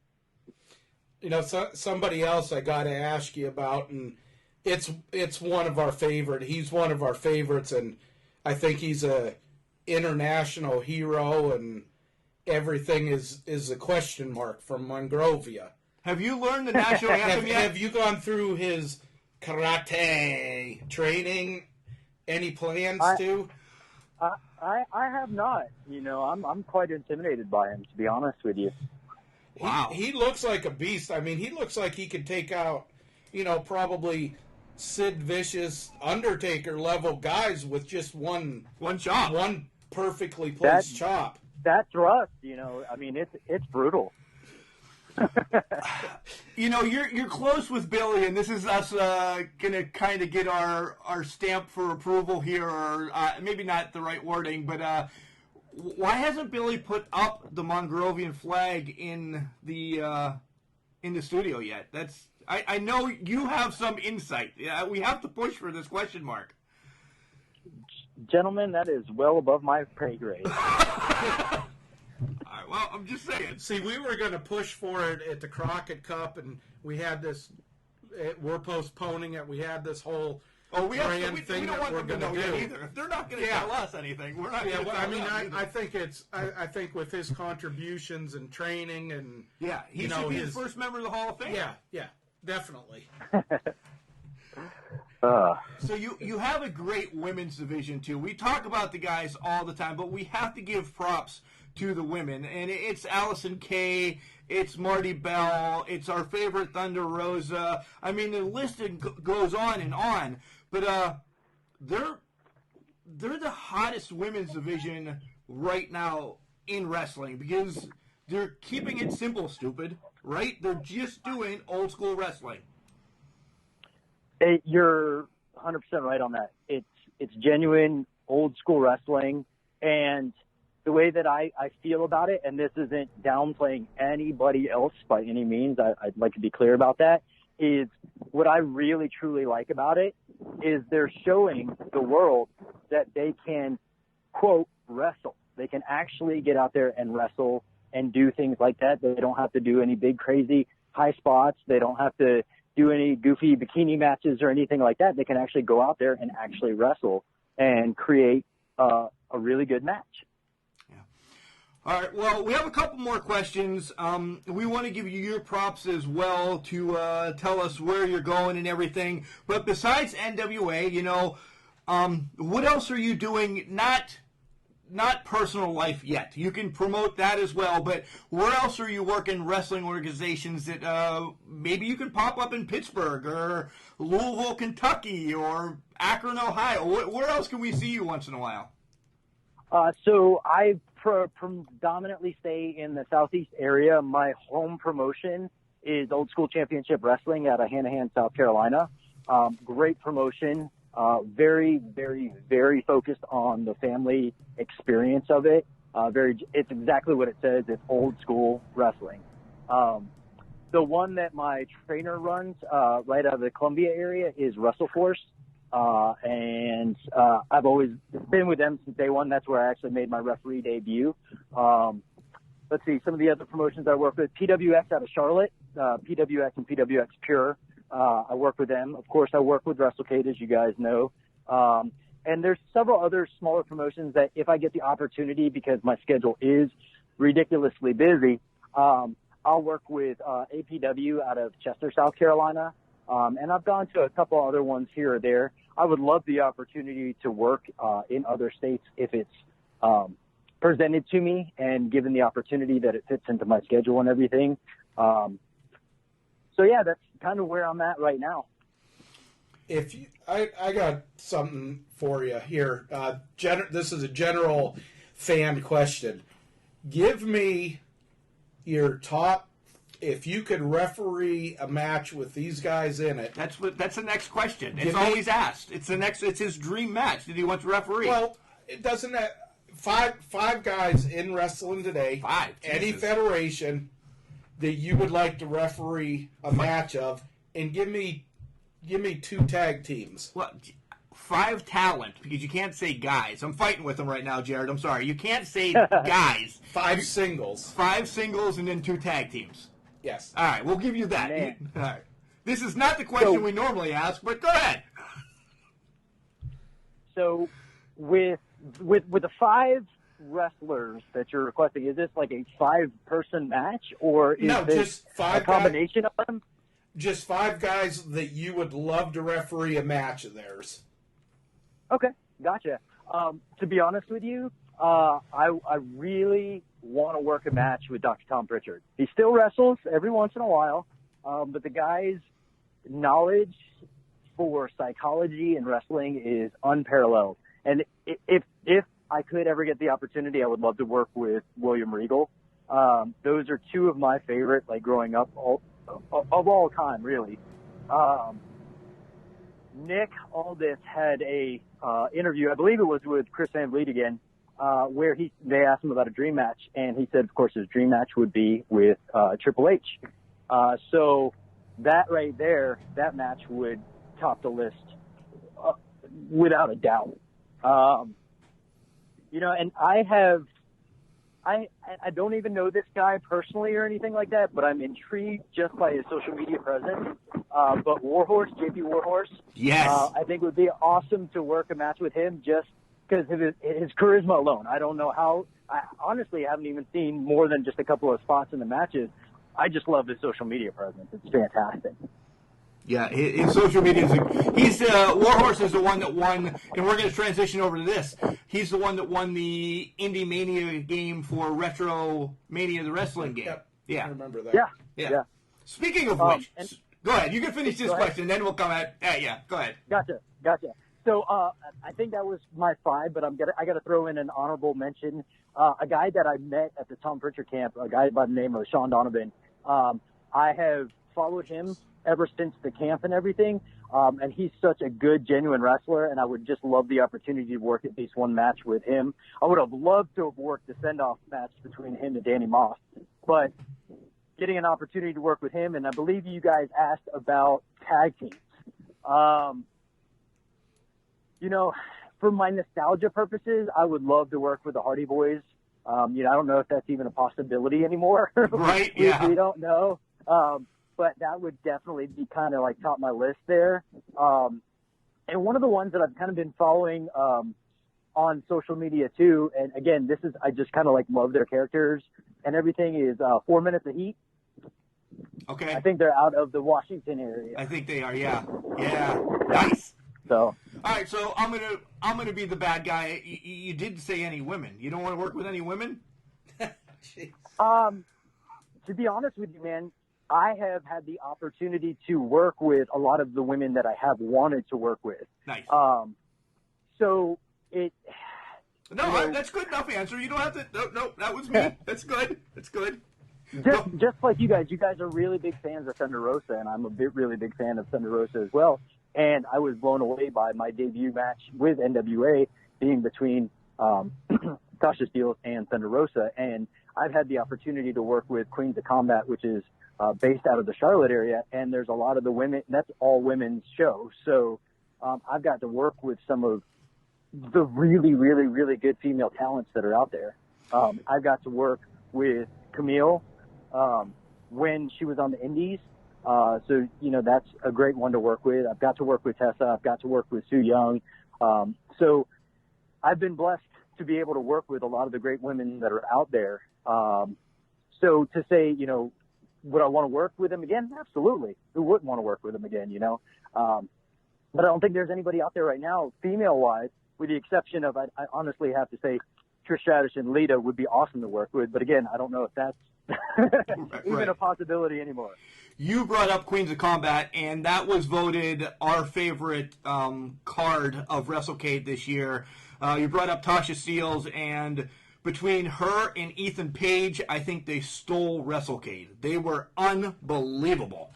Somebody else I got to ask you about, and it's one of our favorite. He's one of our favorites, and I think he's a international hero, and everything is a question mark from Monrovia. Have you learned the national anthem yet? Have you gone through his karate training? Any plans to? I have not. I'm quite intimidated by him, to be honest with you. Wow. He looks like a beast. I mean, he looks like he could take out, probably Sid Vicious, Undertaker level guys with just one chop, one perfectly placed chop. That thrust, it's brutal. You're close with Billy, and this is us gonna kind of get our stamp for approval here, or maybe not the right wording, but. Why hasn't Billy put up the Mongrovian flag in the studio yet? I know you have some insight. Yeah, we have to push for this question mark. Gentlemen, that is well above my pay grade. All right, well, I'm just saying. See, we were going to push for it at the Crockett Cup, and we had this. We're postponing it. We had this whole. We don't want them to know yet either. If they're not going to tell us anything, we're not going to tell them. I think with his contributions and training and he should be his first member of the Hall of Fame. Yeah, definitely. So you have a great women's division too. We talk about the guys all the time, but we have to give props to the women, and it's Allison Kay, it's Marty Bell, it's our favorite Thunder Rosa. I mean, the list goes on and on. But they're the hottest women's division right now in wrestling because they're keeping it simple, stupid, right? They're just doing old school wrestling. You're 100% right on that. It's genuine old school wrestling, and the way that I feel about it, and this isn't downplaying anybody else by any means, I'd like to be clear about that, is what I really truly like about it is they're showing the world that they can, quote, wrestle. They can actually get out there and wrestle and do things like that. They don't have to do any big, crazy high spots. They don't have to do any goofy bikini matches or anything like that. They can actually go out there and actually wrestle and create a really good match. All right, well, we have a couple more questions. We want to give you your props as well to tell us where you're going and everything. But besides NWA, what else are you doing? Not personal life yet. You can promote that as well, but where else are you working wrestling organizations that maybe you can pop up in Pittsburgh or Louisville, Kentucky, or Akron, Ohio? Where else can we see you once in a while? So I predominantly stay in the Southeast area. My home promotion is Old School Championship Wrestling out of Hanahan, South Carolina. Great promotion. Very, very, very focused on the family experience of it. It's exactly what it says. It's old school wrestling. The one that my trainer runs right out of the Columbia area is WrestleForce. And I've always been with them since day one. That's where I actually made my referee debut. Let's see, some of the other promotions I work with, PWX out of Charlotte, PWX and PWX Pure. I work with them. Of course, I work with WrestleCade, as you guys know. And there's several other smaller promotions that if I get the opportunity, because my schedule is ridiculously busy, I'll work with APW out of Chester, South Carolina. And I've gone to a couple other ones here or there. I would love the opportunity to work in other states if it's presented to me and given the opportunity that it fits into my schedule and everything. So yeah, that's kind of where I'm at right now. If you, I got something for you here. This is a general fan question. Give me your top. If you could referee a match with these guys in it, That's the next question. It's always asked. It's his dream match that he wants to referee. well, it doesn't. Five guys in wrestling today. Five, Any Jesus. federation that you would like to referee a match of, and give me 2 tag teams. Well, 5 talent, because you can't say guys. I'm fighting with him right now, Jarrod. I'm sorry. You can't say guys. 5 singles. 5 singles and then 2 tag teams. Yes. All right, we'll give you that. Man. All right. This is not the question we normally ask, but go ahead. So with the 5 wrestlers that you're requesting, is this like a 5-person match, or is No, this just 5 a combination of them? Just 5 guys that you would love to referee a match of theirs. Okay, gotcha. To be honest with you, I really want to work a match with Dr. Tom Pritchard. He still wrestles every once in a while, but the guy's knowledge for psychology and wrestling is unparalleled. And if I could ever get the opportunity, I would love to work with William Regal. Those are 2 of my favorite, like growing up, of all time, really. Nick Aldis had a interview, I believe it was with Chris Van Vliet again, where they asked him about a dream match, and he said, of course, his dream match would be with Triple H. So that right there, that match would top the list without a doubt. And I don't even know this guy personally or anything like that, but I'm intrigued just by his social media presence. But Warhorse, JP Warhorse, Yes. I think it would be awesome to work a match with him just because of his charisma alone. I don't know how. I honestly haven't even seen more than just a couple of spots in the matches. I just love his social media presence. It's fantastic. Yeah, his social media is Warhorse is the one that won, and we're going to transition over to this. He's the one that won the Indie Mania game for Retro Mania, the wrestling game. Yep. Yeah. I remember that. Yeah. Speaking of which, and- go ahead. You can finish this Go ahead. question, then we'll come at. Yeah, go ahead. Gotcha. So I think that was my 5, but I got to throw in an honorable mention. A guy that I met at the Tom Pritchard camp, a guy by the name of Sean Donovan. I have followed him ever since the camp and everything, and he's such a good, genuine wrestler, and I would just love the opportunity to work at least one match with him. I would have loved to have worked the send-off match between him and Danny Moss, but getting an opportunity to work with him, and I believe you guys asked about tag teams. For my nostalgia purposes, I would love to work with the Hardy Boys. I don't know if that's even a possibility anymore. Right, yeah. We don't know. But that would definitely be kind of like top my list there. And one of the ones that I've kind of been following on social media too, and again, I just kind of like love their characters and everything, is 4 Minutes of Heat. Okay. I think they're out of the Washington area. I think they are. Yeah. Nice. So. All right, so I'm gonna be the bad guy. You didn't say any women. You don't want to work with any women? To be honest with you, man, I have had the opportunity to work with a lot of the women that I have wanted to work with. Nice. So it. No, that's good enough answer. You don't have to. No, that was me. That's good. Just like you guys are really big fans of Thunder Rosa, and I'm really big fan of Thunder Rosa as well. And I was blown away by my debut match with NWA being between Tasha Steelz and Thunder Rosa. And I've had the opportunity to work with Queens of Combat, which is based out of the Charlotte area, and there's a lot of the women. That's all women's show. So I've got to work with some of the really, really, really good female talents that are out there. I've got to work with Camille when she was on the Indies. So, that's a great one to work with. I've got to work with Tessa. I've got to work with Sue Young. So I've been blessed to be able to work with a lot of the great women that are out there. So to say, would I want to work with them again? Absolutely. Who wouldn't want to work with them again, But I don't think there's anybody out there right now, female-wise, with the exception of, I honestly have to say, Trish Stratus and Lita would be awesome to work with. But again, I don't know if that's even a possibility anymore. You brought up Queens of Combat, and that was voted our favorite card of WrestleCade this year. You brought up Tasha Steelz, and between her and Ethan Page, I think they stole WrestleCade. They were unbelievable.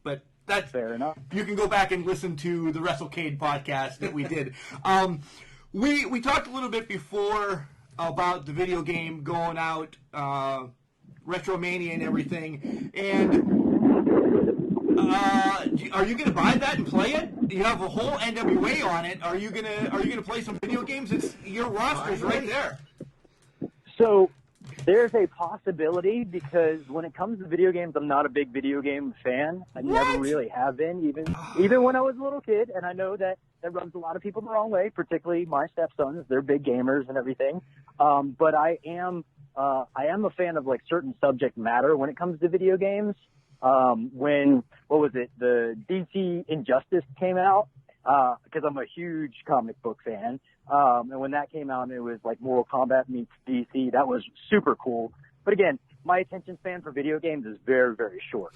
But that's fair enough. You can go back and listen to the WrestleCade podcast that we did. We talked a little bit before about the video game going out, Retromania and everything. And are you going to buy that and play it? You have a whole NWA on it. Are you gonna play some video games? It's your roster's right there. So there's a possibility, because when it comes to video games, I'm not a big video game fan. I never really have been, even when I was a little kid. And I know that rubs a lot of people the wrong way, particularly my stepsons. They're big gamers and everything. But I am a fan of like certain subject matter when it comes to video games. When the DC Injustice came out, because I'm a huge comic book fan. And when that came out, it was like Mortal Kombat meets DC. That was super cool. But again, my attention span for video games is very, very short.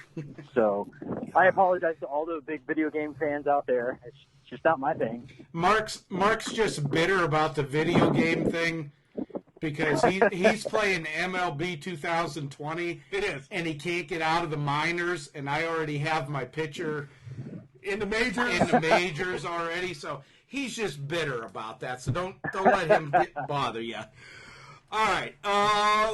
So I apologize to all the big video game fans out there. It's just not my thing. Mark's just bitter about the video game thing because he's playing MLB 2020. It is. And he can't get out of the minors, and I already have my pitcher in the majors. In the majors already, so he's just bitter about that. So don't let him bother you. All right.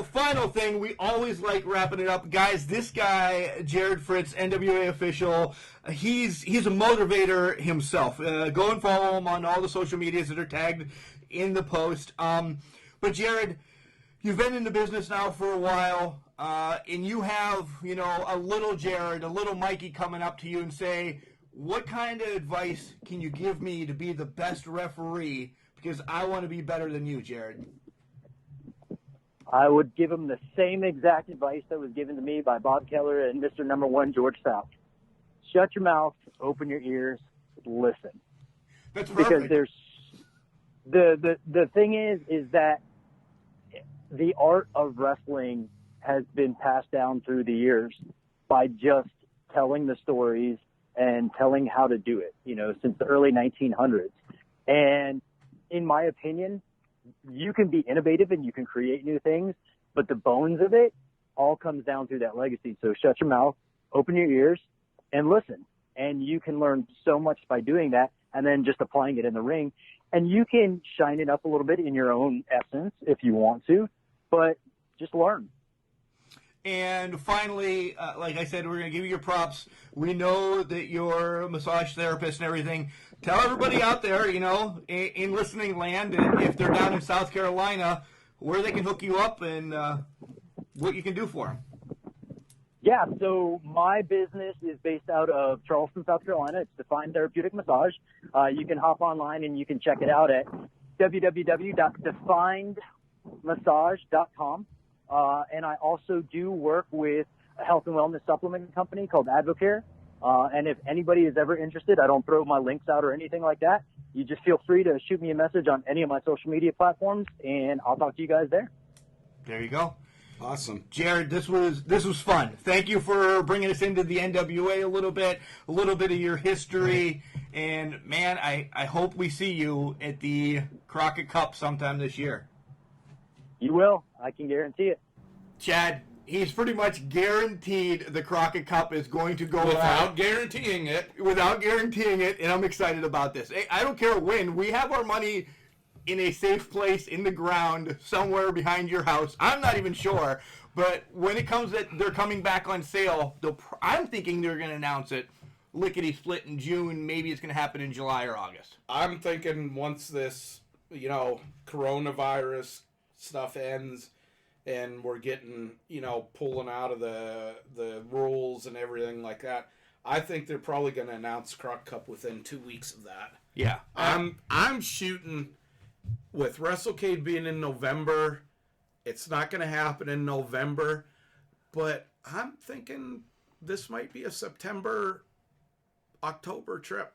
Final thing. We always like wrapping it up, guys. This guy, Jarrod Fritz, NWA official. He's a motivator himself. Go and follow him on all the social medias that are tagged in the post. But Jarrod, you've been in the business now for a while, and you have, a little Jarrod, a little Mikey coming up to you and say, what kind of advice can you give me to be the best referee? Because I want to be better than you, Jarrod. I would give him the same exact advice that was given to me by Bob Keller and Mr. Number One, George South. Shut your mouth, open your ears, listen. That's perfect. Because there's the thing is that the art of wrestling has been passed down through the years by just telling the stories and telling how to do it, since the early 1900s. And in my opinion, you can be innovative and you can create new things, but the bones of it all comes down through that legacy. So shut your mouth, open your ears, and listen. And you can learn so much by doing that and then just applying it in the ring. And you can shine it up a little bit in your own essence if you want to, but just learn. And finally, like I said, we're going to give you your props. We know that you're a massage therapist and everything. Tell everybody out there, in listening land, if they're down in South Carolina, where they can hook you up and what you can do for them. Yeah, so my business is based out of Charleston, South Carolina. It's Define Therapeutic Massage. You can hop online and you can check it out at www.definedmassage.com. And I also do work with a health and wellness supplement company called Advocare. And if anybody is ever interested, I don't throw my links out or anything like that. You just feel free to shoot me a message on any of my social media platforms, and I'll talk to you guys there. There you go. Awesome. Jarrod, this was fun. Thank you for bringing us into the NWA a little bit of your history. And, man, I hope we see you at the Crockett Cup sometime this year. You will. I can guarantee it. Chad, he's pretty much guaranteed the Crockett Cup is going to go without guaranteeing it. Without guaranteeing it, and I'm excited about this. I don't care when. We have our money in a safe place in the ground somewhere behind your house. I'm not even sure, But when it comes that they're coming back on sale, I'm thinking they're going to announce it lickety-split in June. Maybe it's going to happen in July or August. I'm thinking once this, coronavirus stuff ends and we're getting, pulling out of the rules and everything like that, I think they're probably going to announce Croc Cup within 2 weeks of that. Yeah. I'm shooting with WrestleCade being in November. It's not going to happen in November, but I'm thinking this might be a September, October trip.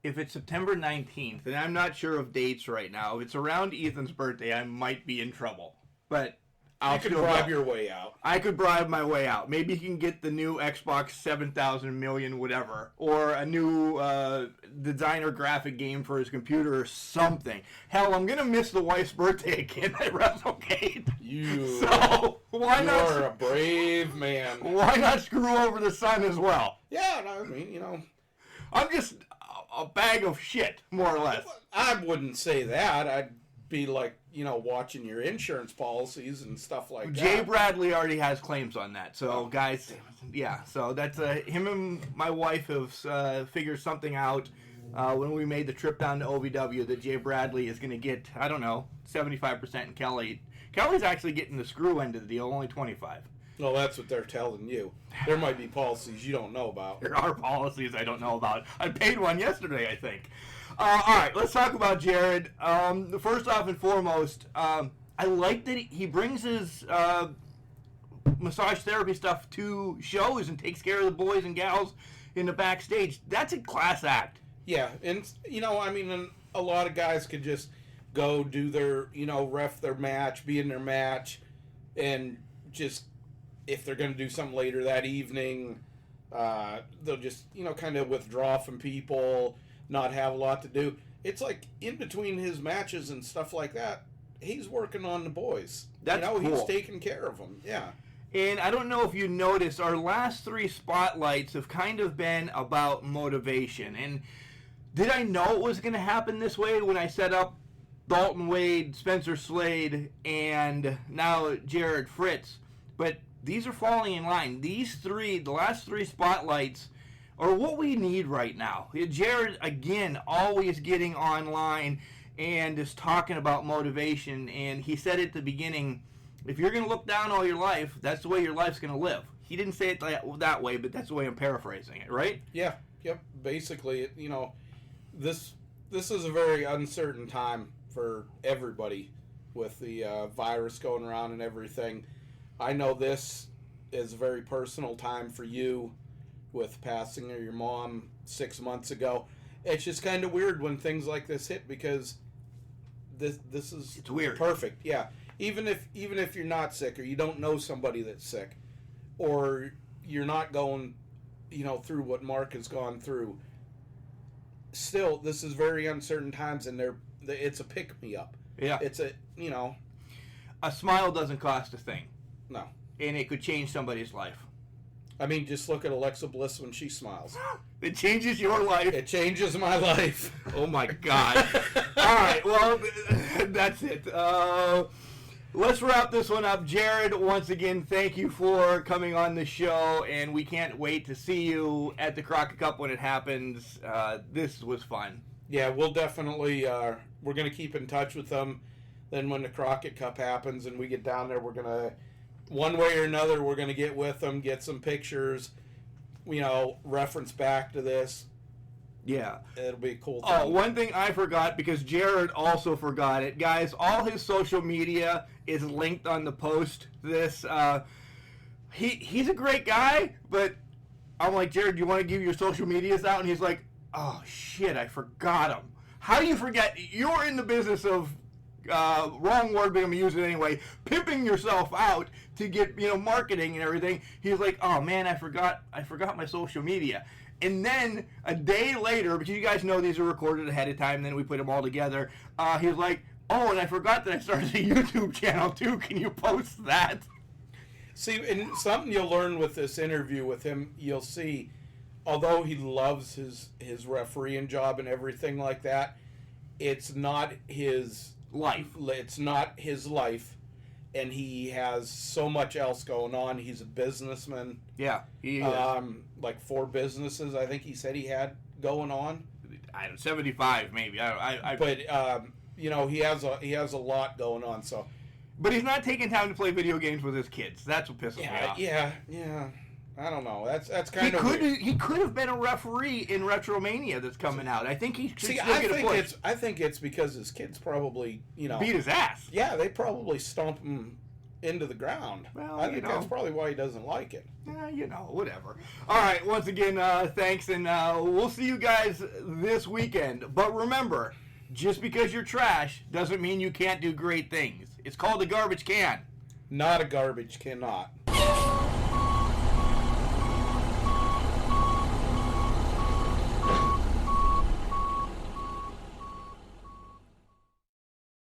If it's September 19th, and I'm not sure of dates right now, if it's around Ethan's birthday, I might be in trouble. But You could bribe your way out. I could bribe my way out. Maybe you can get the new Xbox 7,000 million whatever, or a new designer graphic game for his computer or something. Hell, I'm gonna miss the wife's birthday again at WrestleCade. So why not? You're a brave man. Why not screw over the son as well? Yeah, I mean, I'm just a bag of shit, more or less. I wouldn't say that. I'd be like, watching your insurance policies and stuff like that. Jay Bradley already has claims on that. So, guys, yeah. So that's him and my wife have figured something out when we made the trip down to OVW that Jay Bradley is going to get, 75%, and Kelly's actually getting the screw end of the deal, only 25. Well, that's what they're telling you. There might be policies you don't know about. There are policies I don't know about. I paid one yesterday, I think. All right, let's talk about Jarrod. First off and foremost, I like that he brings his massage therapy stuff to shows and takes care of the boys and gals in the backstage. That's a class act. Yeah, and, and a lot of guys could just go do their, ref their match, be in their match, and just, if they're going to do something later that evening, they'll just, kind of withdraw from people, not have a lot to do. It's like in between his matches and stuff like that, he's working on the boys. That's cool. He's taking care of them. Yeah. And I don't know if you noticed, our last 3 spotlights have kind of been about motivation. And did I know it was going to happen this way when I set up Dalton Wade, Spencer Slade, and now Jarrod Fritz? But these are falling in line. These 3, the last 3 spotlights, are what we need right now. Jarrod, again, always getting online and just talking about motivation. And he said at the beginning, if you're going to look down all your life, that's the way your life's going to live. He didn't say it that way, but that's the way I'm paraphrasing it, right? Yeah. Yep. Basically, this is a very uncertain time for everybody with the virus going around and everything. I know this is a very personal time for you with passing of your mom 6 months ago. It's just kind of weird when things like this hit because this is it's weird. Perfect. Yeah. Even if you're not sick or you don't know somebody that's sick or you're not going, through what Mark has gone through, still this is very uncertain times and it's a pick me up. Yeah. It's a smile doesn't cost a thing. No. And it could change somebody's life. I mean, just look at Alexa Bliss when she smiles. It changes your life. It changes my life. Oh, my God. All right, well, that's it. Let's wrap this one up. Jarrod, once again, thank you for coming on the show, and we can't wait to see you at the Crockett Cup when it happens. This was fun. Yeah, we'll definitely, we're going to keep in touch with them. Then when the Crockett Cup happens and we get down there, we're going to, one way or another, we're going to get with them, get some pictures, reference back to this. Yeah. It'll be a cool thing. Oh, one thing I forgot, because Jarrod also forgot it. Guys, all his social media is linked on the post. He's a great guy, but I'm like, Jarrod, do you want to give your social medias out? And he's like, oh, shit, I forgot them. How do you forget? You're in the business of, wrong word, but I'm going to use it anyway, pimping yourself out to get, marketing and everything. He's like, oh, man, I forgot my social media. And then a day later, because you guys know these are recorded ahead of time, then we put them all together, he was like, oh, and I forgot that I started a YouTube channel too. Can you post that? See, and something you'll learn with this interview with him, you'll see, although he loves his refereeing job and everything like that, it's not his life. It's not his life. and he has so much else going on. He's a businessman. Yeah, he is. Like 4 businesses, I think he said he had going on. 75 maybe. But you know, he has a lot going on. So, but he's not taking time to play video games with his kids. That's what pisses me off. Yeah. I don't know. That's kind of weird. He could have been a referee in Retromania that's coming out. I think he should still get a push. I think it's because his kids probably, you know, beat his ass. Yeah, they probably stomp him into the ground. Well, I think that's probably why he doesn't like it. Yeah, you know, whatever. All right, once again, thanks, and we'll see you guys this weekend. But remember, just because you're trash doesn't mean you can't do great things. It's called a garbage can. Not a garbage cannot.